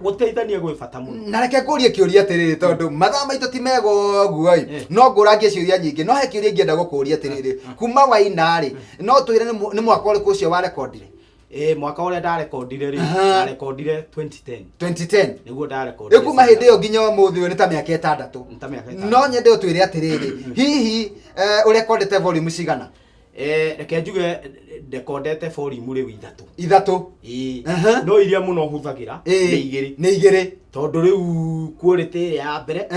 guteithania gwe bata muno na reke kurie kiuria atiriri tondu mathaa maitu ti mego guo no ngurangie ciuria nyingi no he kiuria ngienda gukuria atiriri kuma wainari no twire ni mwaka uriku ucio wa recordire mwaka uria ndarekondire ndarekondire 2010 niguo ndarekondire kuma hindi yo nginya umuthi ni ta miaka 6 no nyende utwire atiriri hihi urekondete volume cigana reke njuge ndekondete volume riu ithatu no iria muno huthagira ni igiri tondu riu quality ya mbere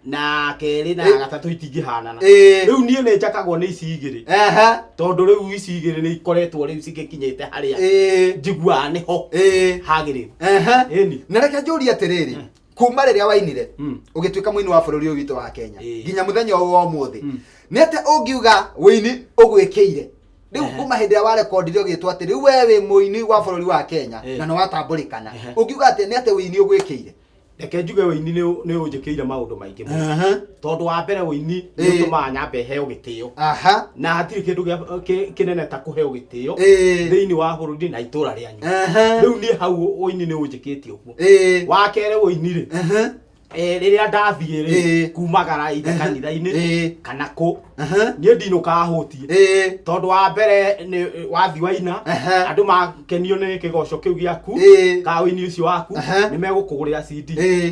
na keri na gatatu itingihanana riu nie ne njakagwo ni ici igiri tondu riu ici igiri ni ikoretwo riu cikikinyite haria njigua ni ho hagiri na reke njuria atiriri kuma riria wainire ugituika muini wa bururi witu wa Kenya nginya muthenya wa umuthi ni ate ungiuga wini ugwikiire riu kuma hindi ya warekondire ugitwa ati riu wewe muini wa bururi wa Kenya na no watambulikana ungiuga ati ni ate wini ugwikiire reke njuge wini ni unjikiire maundu maingi muno tondu wa mbere wini ni utuma nyambe heo gitio na hatiri kindu kinene ta kuheo gitio thiini wa bururi na itura rianyu riu ni hau wini ni unjikitie uguo wa kere wini ri riria ndathie ri kumagara ite kanitha-ini kana ku nie ndinuka hutie tondu wa mbere ni wathi waina andu makenio ni kigoco kiu giaku ka wini ucio waku ni megukugurira CD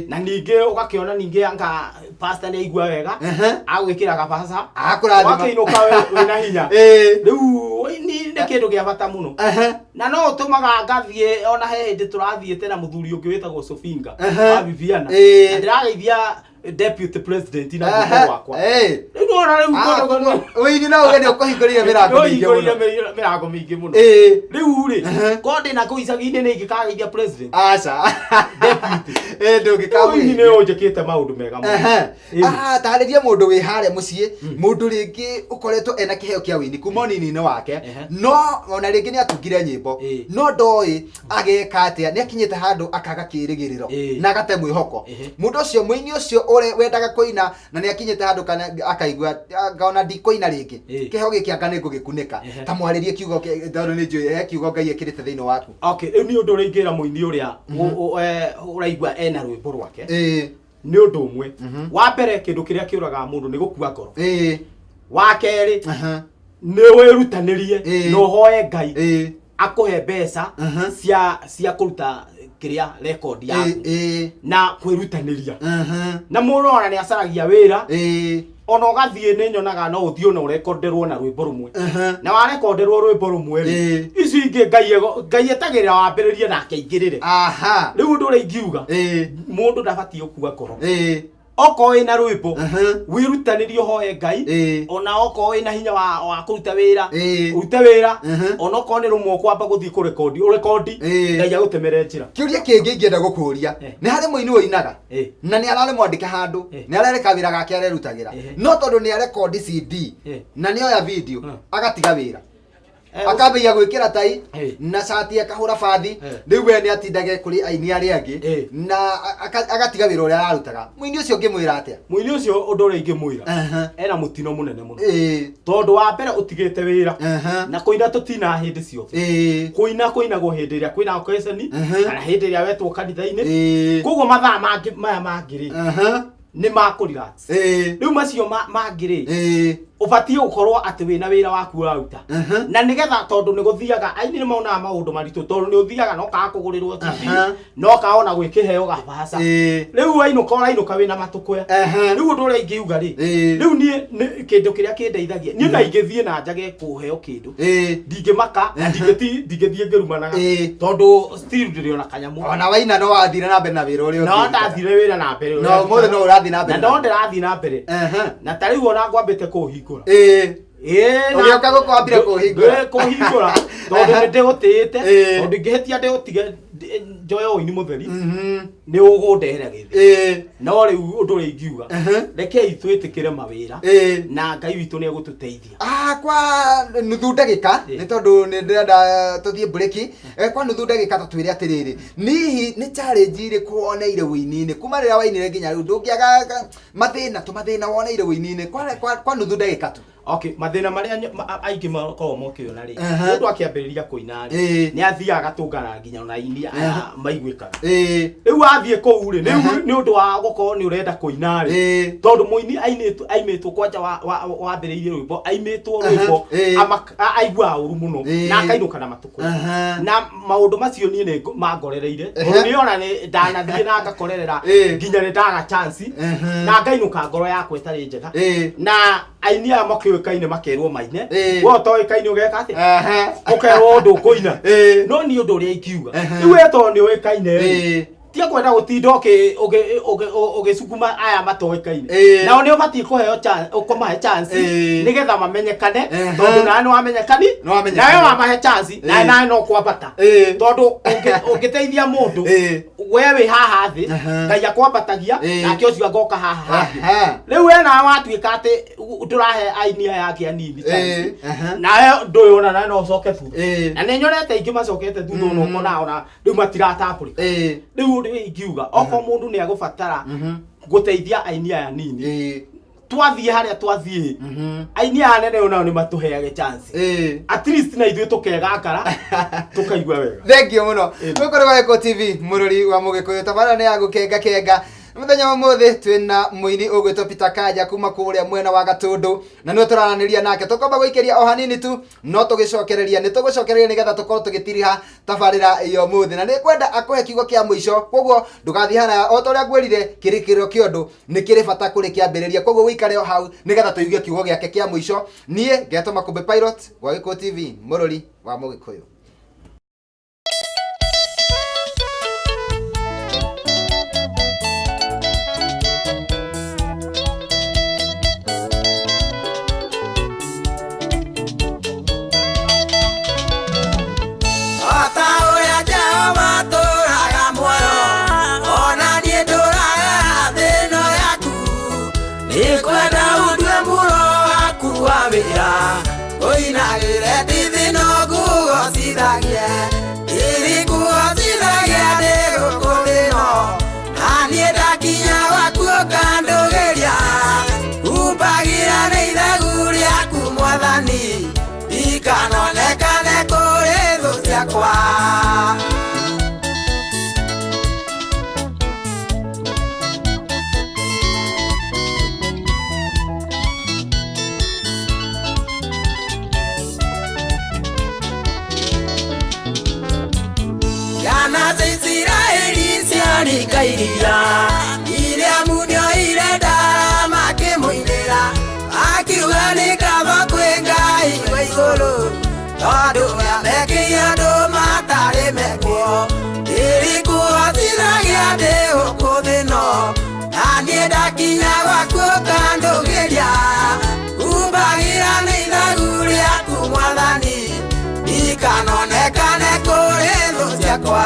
na ninge ugakiona ninge anga pastor ni igua wega agwikira gabasa akurathima wakiinuka wina hinya riu wini ni kindu gia bata muno na no utumaga ngathie ona he hindi turathiete na muthuri ungi witagwo Sofinga wa Viviana ndirageithia deputy president na mkuu wakwa riu ora riu kono wini na ugeni ukuhingurire mirango mingi muno riu ri kondi na kuicagi-ini ni ngikageithia president aca deputy ndungikamuini ni unjikite maundu mega muno tariria mundu wi hare mucii mundu ringi ukoretwo ena kiheo kia wini kuma nini wake no ona ringi ni atungire nyimbo no ndoi ageka atia ni akinyite handu akaga kirigiriro na agate mwihoko mundu ucio muini ucio ore wendaga koina na ni akinyite handu kana akaigua ngaona ndikoina ringi kiheo giki anga ni ngugikunika ta mwaririe kiugo tondu ni njui kiugo Ngai ekirite thiini waku ni undu ringira muini uria uraigua ena rwimbo rwake ni undu umwe wa mbere kindu kiria kiuraga mundu ni gukua ngoro wa keri ni wirutanirie no hoye Ngai akuhe mbeca cia kuruta kiria record yaku na kwirutaniria na muno ona ni acaragia wira ona ugathie ni nyonaga no uthio na urekorderwo na rwimbo rumwe na warekorderwo rwimbo rumwe ici ingi Ngai etagirira wambiririe na akeingirire riu ndu uri ingiuga mundu ndabati ukua ngoro oko ina rwimbo wirutanirio hoye Ngai ona oko ina hinya wa kuruta wira urute wira ona oko ni rumwe kwamba guthii ku record Ngai agutemere njira kiuria kingi ngienda gukuria ni hari muini woinaga na ni arare mwandike handu ni arare kawira gake arerutagira no tondu ni record CD na ni oya video agatiga wira akambia gwikira tai na shati akahura bathi riu we ni atindage kuri aini ari angi na agatiga wira uria ararutaga muini ucio ngimwira atia muini ucio undu uri ngimwira ena mutino munene muno tondu wa mbere utigite wira na kuina tutina hindi ciothe kuina go hindi ria kuina occasion kana hindi ria wetwo kanitha-ini koguo mathaa mangi maya mangiri ni makurira riu macio mangiri ubatie ukorwo ati wina wira waku uruta na nigetha tondu ni guthiaga aini ni mauna maundu maritu tondu ni uthiaga no ka kugurirwo TV no kaona gwikiheo gabasa riu ainuka wina matukuya riu undu uri ingiuga ri riu ni kindu kiria kindeithagia ni na ingithie na njage kuheo kindu ndingimaka ndingithie ngirumanaga tondu still ndiriona kanyamu ona waina no wathire na mbere na wira uri no ndathire wira na mbere no mothe no urathi na mbere na ndo ndirathi na mbere na tariu ona ngwambite kuhingura na kago kwambire kuhingura tondu ndigutite tondu ngihetia ndigutige njoyo ini mutheri ni ugundehera githi no riu undu uri ingiuga rekei twitikire mawira na Ngai witu ni egututeithia kwa nuthu ndagika ni tondu ni ndirenda tuthie break kwa nuthu ndagika tatwire atiriri ni challenge iri kuoneire wini-ini kuma rira wainire nginya riu ndungiaga mathina woneire wini-ini kwa nuthu ndagika tu okay mathina maria aingi makorwo mokiona ri mundu akiambiriria kuina ri ni athiaga tungana nginya na ini maiguika riu athie kou ri ni undu wa gukorwo ni urenda kuina ri tondu muini aimitwo kwanja wambiriirie rwimbo aimitwo rwimbo aigua uru muno na akainuka na matuko na maundu macio ni mangorereire ni ona ni ndanathie na ngakorerera nginya ni ndaga chance na ngainuka ngoro yakwa itari njega na aini aya makiukaine makerwo maine wo toikaine ugeka ati ukerwo undu kuina no ni undu uri ingiuga riu eto ni uikaine tia kwenda gutinda ugicukuma aya matoikaine nao ni ubatie kuheo chance ukumahe chance nigetha mamenyekane tondu nawe ni wamenyekani nawe wamahe chance nawe no kwambata tondu ungiteithia mundu wewe haha thi Ngai akwambatagia nake ucio agoka haha riu we na watuika ati turahe aini aya yake anini chance nawe nduyona nawe no ucoke tu na ni nyorete ingi macokete tu no ukona ona riu matiratapurika riu ingiuga oko mundu ni agubatara guteithia aini aya nini twathie haria twathie aini aya nene ona ni matuheage chance at least na ithuĩ tukegakara tukaigua wega thank you muno tukorwo Eko TV murori wa Mugikuyu tabara ni ya gukenga muthenya mothe twina muini ugwitwo Peter Kaja kuma kuria mwena wa Gatundu na no turananiria nake tukomba guikeria o hanini tu no tugicokereria ni tugucokereria nigetha tukorwo tugitiriha tabarira iyo mothe na ni kwenda akuhe kiugo kia muico koguo ndugathi hana o toria ngwirire kirikiro kiondu ni kiri bata kuri kiambiriria koguo wikare o hau nigetha tuigue kiugo giake kia muico nie ngetoma Kumbe Pilot wa Eko TV murori wa Mugikuyu. Iria munyo irenda makimuinira akiuga ni kaba kwengai wa iguru tondu amekia ndo matari mekwo iri kuhotithagia ndi huku thino na nie nienda kinya gwaku kandugiria umbagira ni thaguri yaku mwathani ikanonekane kuri thu ciakwa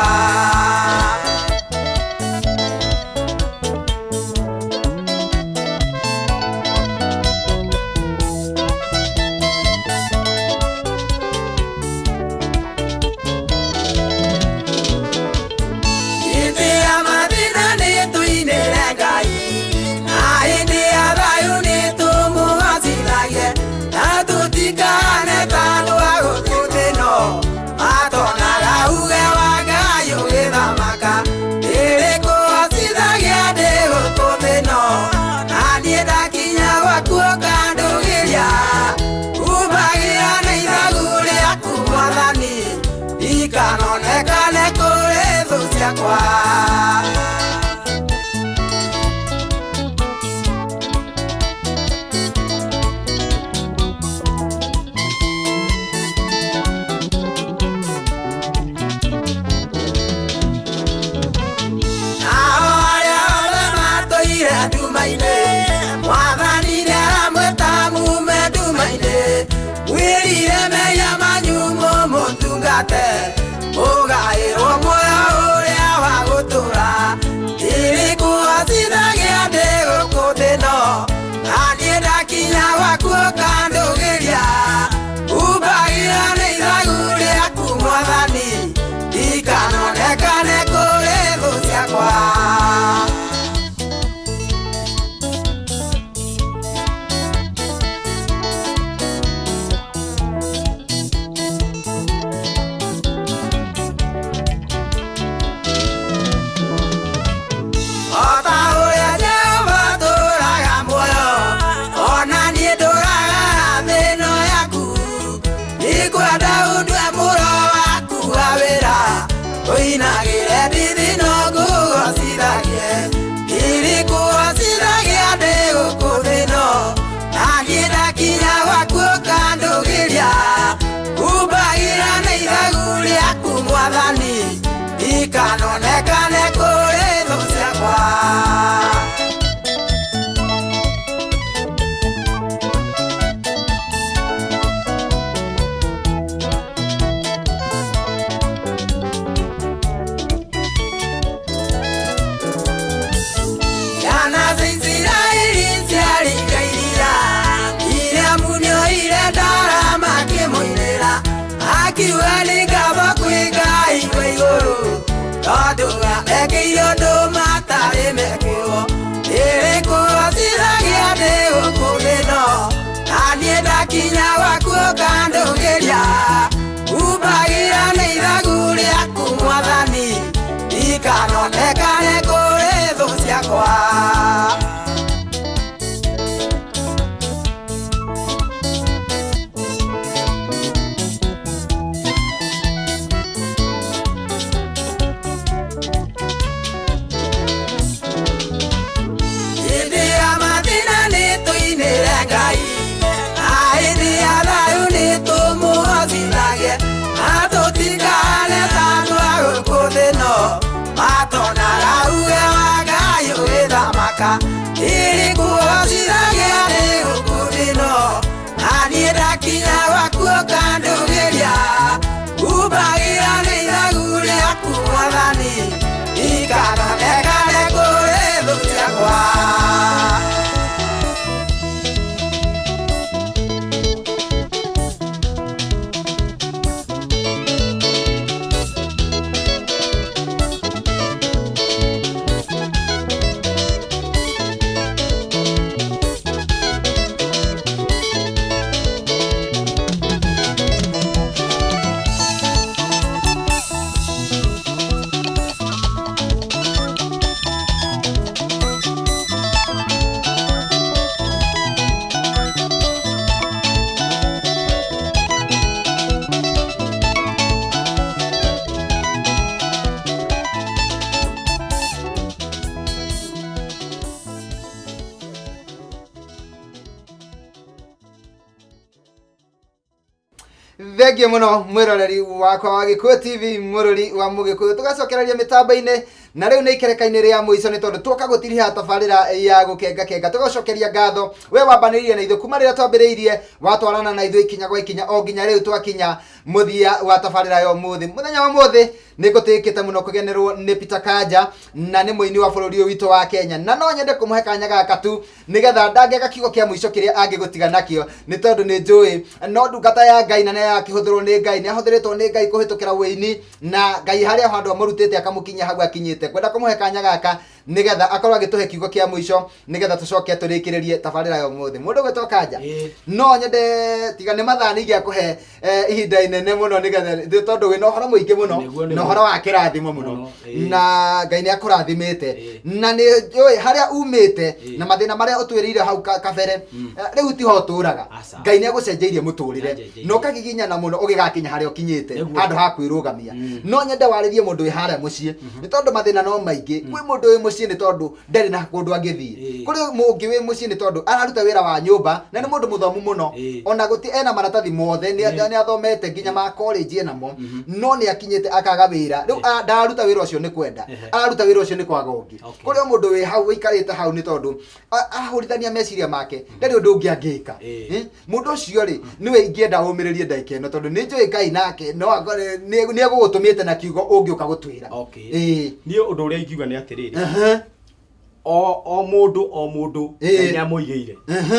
ikanonekane kuri thu ciakwa ugairwo muoyo uria wa gutura irikuhotithagia ndi guku thino na niĩ ndakinya gwaku kandugiria umbagira nĩ ithagu rĩaku mwathani ikanonekane kũrĩ thũ ciakwa ikanonekane kũrĩ thũ ciakwa ciana cia Isiraeli ciarĩkairira iria munyoire ndara makĩmũinĩra akiuga nĩ ngamba kwĩ Ngai wa igũrũ tondũ ekĩire ũndũ matarĩ mekĩrwo irĩkũhotithagia ndĩ gũkũ thĩno na niĩ ndakinya gwaku kandũgĩria umbagira nĩ ithagu rĩaku mwathani ikanonekane kũrĩ thũ ciakwa irikuhotithagia ndĩ gũkũ thĩno na niĩ ndakinya gwaku kandũgĩria umbagira nĩ ithagu rĩaku mwathani ikanonekane kũrĩ thũ ciakwa Thengio muno mwiroreri wakwa wa Gikuyu TV mururi wa Mugikuyu tugacokereria mitambo-ini na riu ni ikereka-ini ria muico ni tondu twoka gutiriha tabarira ya gukenga kenga tugocokeria ngatho we wambanirie na ithu kuma riria twambiriirie watwarana na ithu ikinya gwa ikinya o nginya riu twakinya muthia wa tabarira yo muthi muthenya wa muthi ni ngutikite muno kugenerwo ni Peter Kanja na ni muini wa bururi witu wa Kenya na no nyende kumuhe kanya gaka tu nigetha ndangega kiugo kia muico kiria angigutiga nakio ni tondu ni njui no ndungata ya Ngai na ya kihuthirwo ni Ngai ni ahuthiritwo ni Ngai kuhitukira wini na Ngai haria handu amurutite akamukinya hagu akinyite kwenda kumuhe kanya gaka nigetha akorwo agituhe kiugo kia muico nigetha tucoke turikiririe tabarira yo muthi mundu gwetwo Kanja no nyende tiga ni mathani gia kuhe ihinda inene muno nigetha tondu wina uhoro muingi muno no horo wa kirathimo muno na Ngai ni akurathimite na ni njui haria umite na mathina maria utwirire hau kabere riu ti ho turaga Ngai ni agucenjeirie muturire no kagiginyana muno ugigakinya haria ukinyite handu ha kwirugamia no nyende waririe mundu wi haria mucii ni tondu mathina no maingi kwi mundu wi mucii ni tondu ndari na kundu angithii kuri mungi wi mucii ni tondu araruta wira wa nyumba na ni mundu muthomu muno ona guti ena maratathi mothe ni athomete nginya ma college enamo no ni akinyite akaga wira riu ndaruta wira ucio ni kwenda araruta wira ucio ni kwaga ungi kuri mundu wi hau wikarite hau ni tondu ahurithania meciria make ndari undu ungi angika mundu ucio ri niwe ingienda umiririe ndaike no tondu ni njui Ngai nake no ni agugutumite na kiugo ungiuka gutwira ni undu uria ingiuga ni atiriri o mundu Ngai amuigeire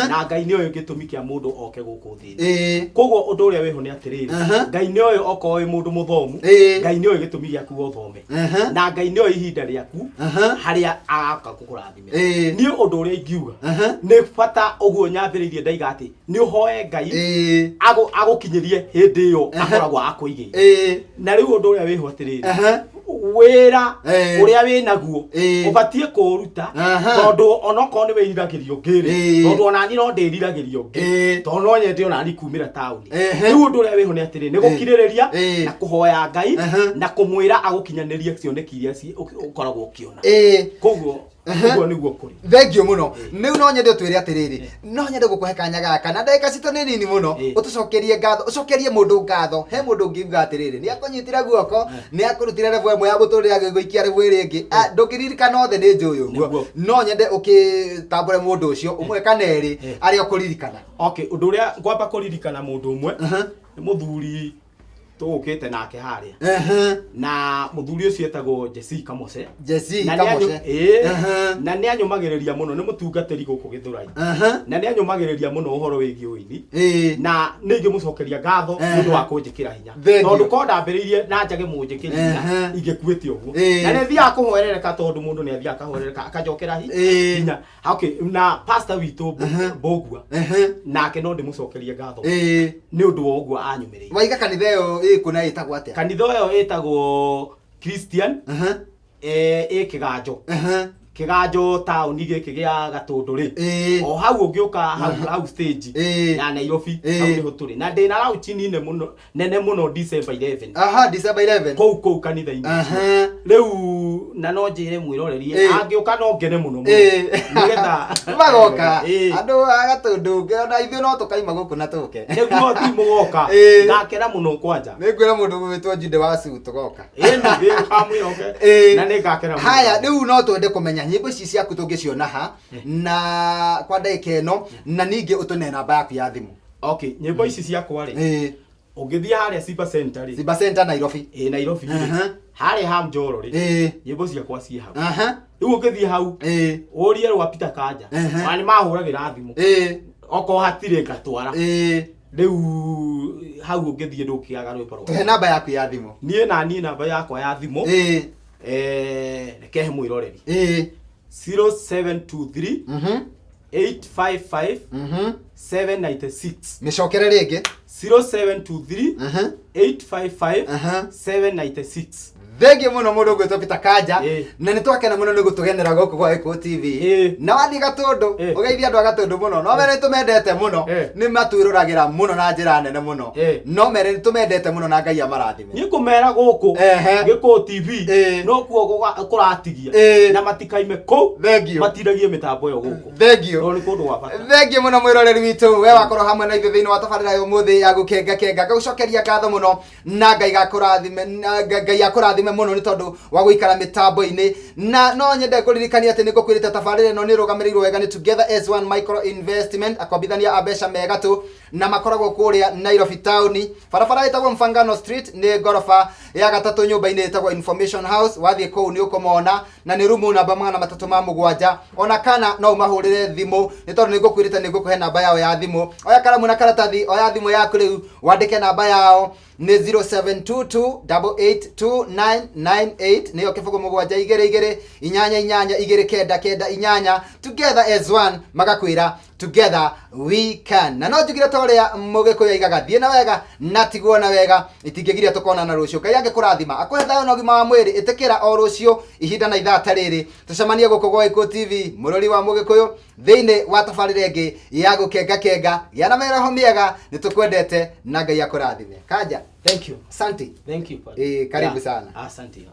na Ngai ni oyo gitumi kia mundu oke guku thini koguo undu uria weho ni atiriri Ngai ni oyo oko wi mundu muthomu Ngai ni oyo gitumi giaku uthome na Ngai ni oyo ihinda riaku haria agaka gukurathime ni undu uria ingiuga ni bata uguo nyambiririe ndaiga ati ni uhoe Ngai agukinyirie hindi iyo akoragwo akuigeire na riu undu uria weho atiriri wira uria winaguo ubatie kuruta tondu onoko ni wiriragirio ngiri tondu onani no ndiriragirio ngi tondu no nyende onani kumira tauni riu undu uria wiho ni atiri ni gukiririria na kuhoya Ngai na kumwira agukinyanirie cioneki iria ukoragwo ukiona koguo uguo niguo kuri thengio muno niu no nyende twire atiriri no nyende gukuhe kanya gaka na ndagika cito ni nini muno utucokerie ngatho ucokerie mundu ngatho he mundu ngiuga atiriri ni akunyitira guoko ni akurutira revu emwe ya guturira giguikia revu iringi ndukiririkana othe ni njui uguo no nyende ukitambure mundu ucio umwe kana eri ari okuririkana undu uria ngwamba kuririkana mundu umwe ni muthuri tukite nake haria na muthuri ucio etagwo Jessica Mose na ni anyumagiriria muno ni mutungatiri guku Githurai na ni anyumagiriria muno uhoro wigi uini na ni ngimucokeria ngatho mundu wa kunjikira hinya tondu ko ndambiriirie na njage munjikiri hinya ingekuite uguo na ni thia kuhorereka tondu mundu ni athia kahorereka akajokera hinya na pastor witu Bogua nake no ndimucokerie ngatho ni undu wa uguo anyumiriire waiga kanitha yo kuna itagwo atia kanitha yo itagwo Christian Kiganjo town giki gia Gatundu ri o hau ungiuka hau stage ya Nairobi hau ni hoturi na ndina rauchi nene muno December 11 December 11 kou kanitha-ini riu na no njire mwirorerie angiuka no ngene muno nigetha magoka andu a Gatundu na ithu no tukaima guku na tuke niguo ti mugoka ngakera muno kwanja ningwira mundu witwa Jude Wasu tugoka ni amwiroke na ngakera muno haya riu no twende kumenya nyimbo ici ciaku tungiciona ha na kwa ndagika ino na ningi utune namba yaku ya thimu nyimbo ici ciakwa ri ungithia haria Simba Center Nairobi Nairobi haria ha Njoro ri nyimbo ciakwa ci hau riu ungithia hau urie rwa Peter Kanja ani mahuragira thimu oko hatire ngatwara riu hau ungithie ndukiaga rwimbo rwa tuhe namba yaku ya thimu nie namba yakwa ya thimu rekehe mwiroreri 0723 855 796 micokere ringi 0723 855 796 thengio muno mundu gwitwo Peter Kanja na nitwakena muno ni gutugenera guku gwa Eko TV na wathi Gatundu ugeithia andu a Gatundu muno no mere tumendete muno ni matwiruragira muno na njira nene muno no mere tumendete muno na Ngai amarathime ni kumera guku Eko TV no kuo kuratigia na matikaime ku matiragie mitambo yo guku thengio ni kundu wa bata thengio muno mwiroreri witu we wakorwo hamwe na ithu thiini wa tabarira yo muthi ya gukenga gucokeria ngatho muno na Ngai gakurathime rathime muno ni tondu wa guikara mitambo-ini na no nyende kuririkania ati niko kwirite tabarire no ni rugamirirwo wega ni Together as One Micro Investment akombithania abesha mega tu na makoragwo kuria Nairobi town barabara itagwo Mfangano Street ni gorofa ya gatatu nyumba-ini itagwo Information House wathie kuu ni ukomona na ni room namba 337 ona kana no mahurire thimu ni tondu niko kwirite niko kuhe namba yao ya thimu oya karamu na karatathi oya thimu yaku riu wandike namba yao ni 0722882998 niyo kifugo mugwanja igere igere inyanya inyanya igere kenda kenda inyanya Together as One magakwira together we can na no njugire toria mugiko yaigaga thie na wega na tigwo na wega itingegiria tukona na rucio Ngai angikurathima akuhe thayo na ugima wa mwiri itikira o rucio ihinda na ithaa tariri tucemanie guko gwa Iko TV murori wa mugikuyu thiini wa tabarire ngi ya gukenga kenga yana meraho miega nitukwendete na Ngai akurathime kaja. Thank you. Asante. Thank you. Karibu sana. Asante.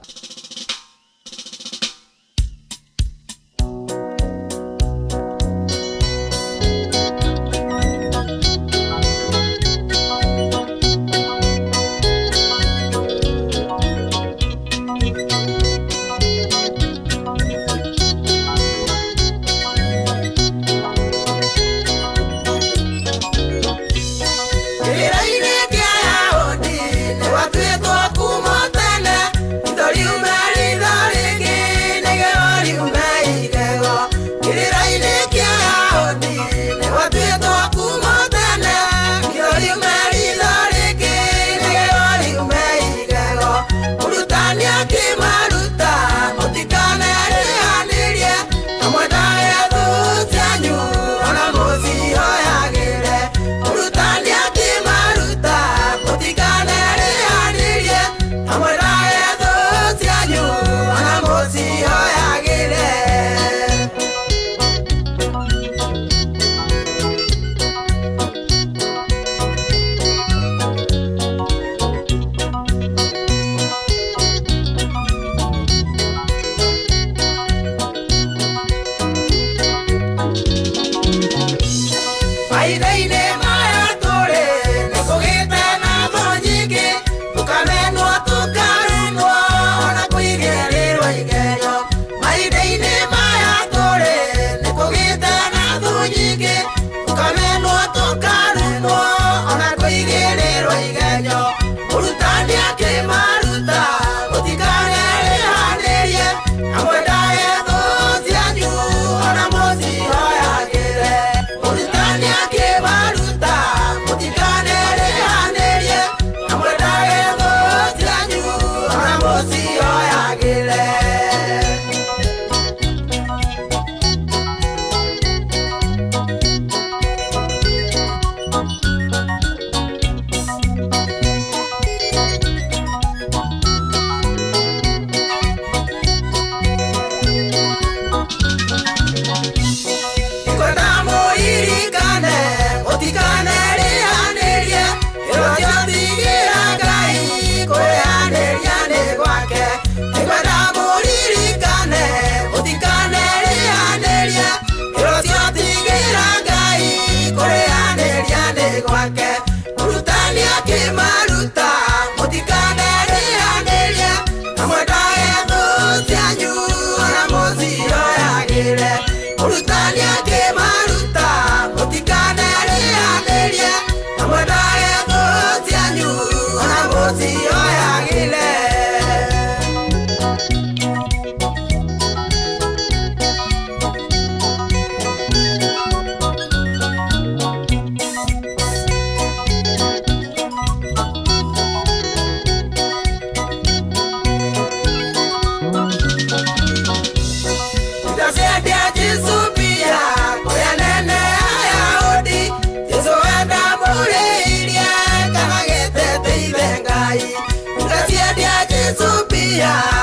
Yeah.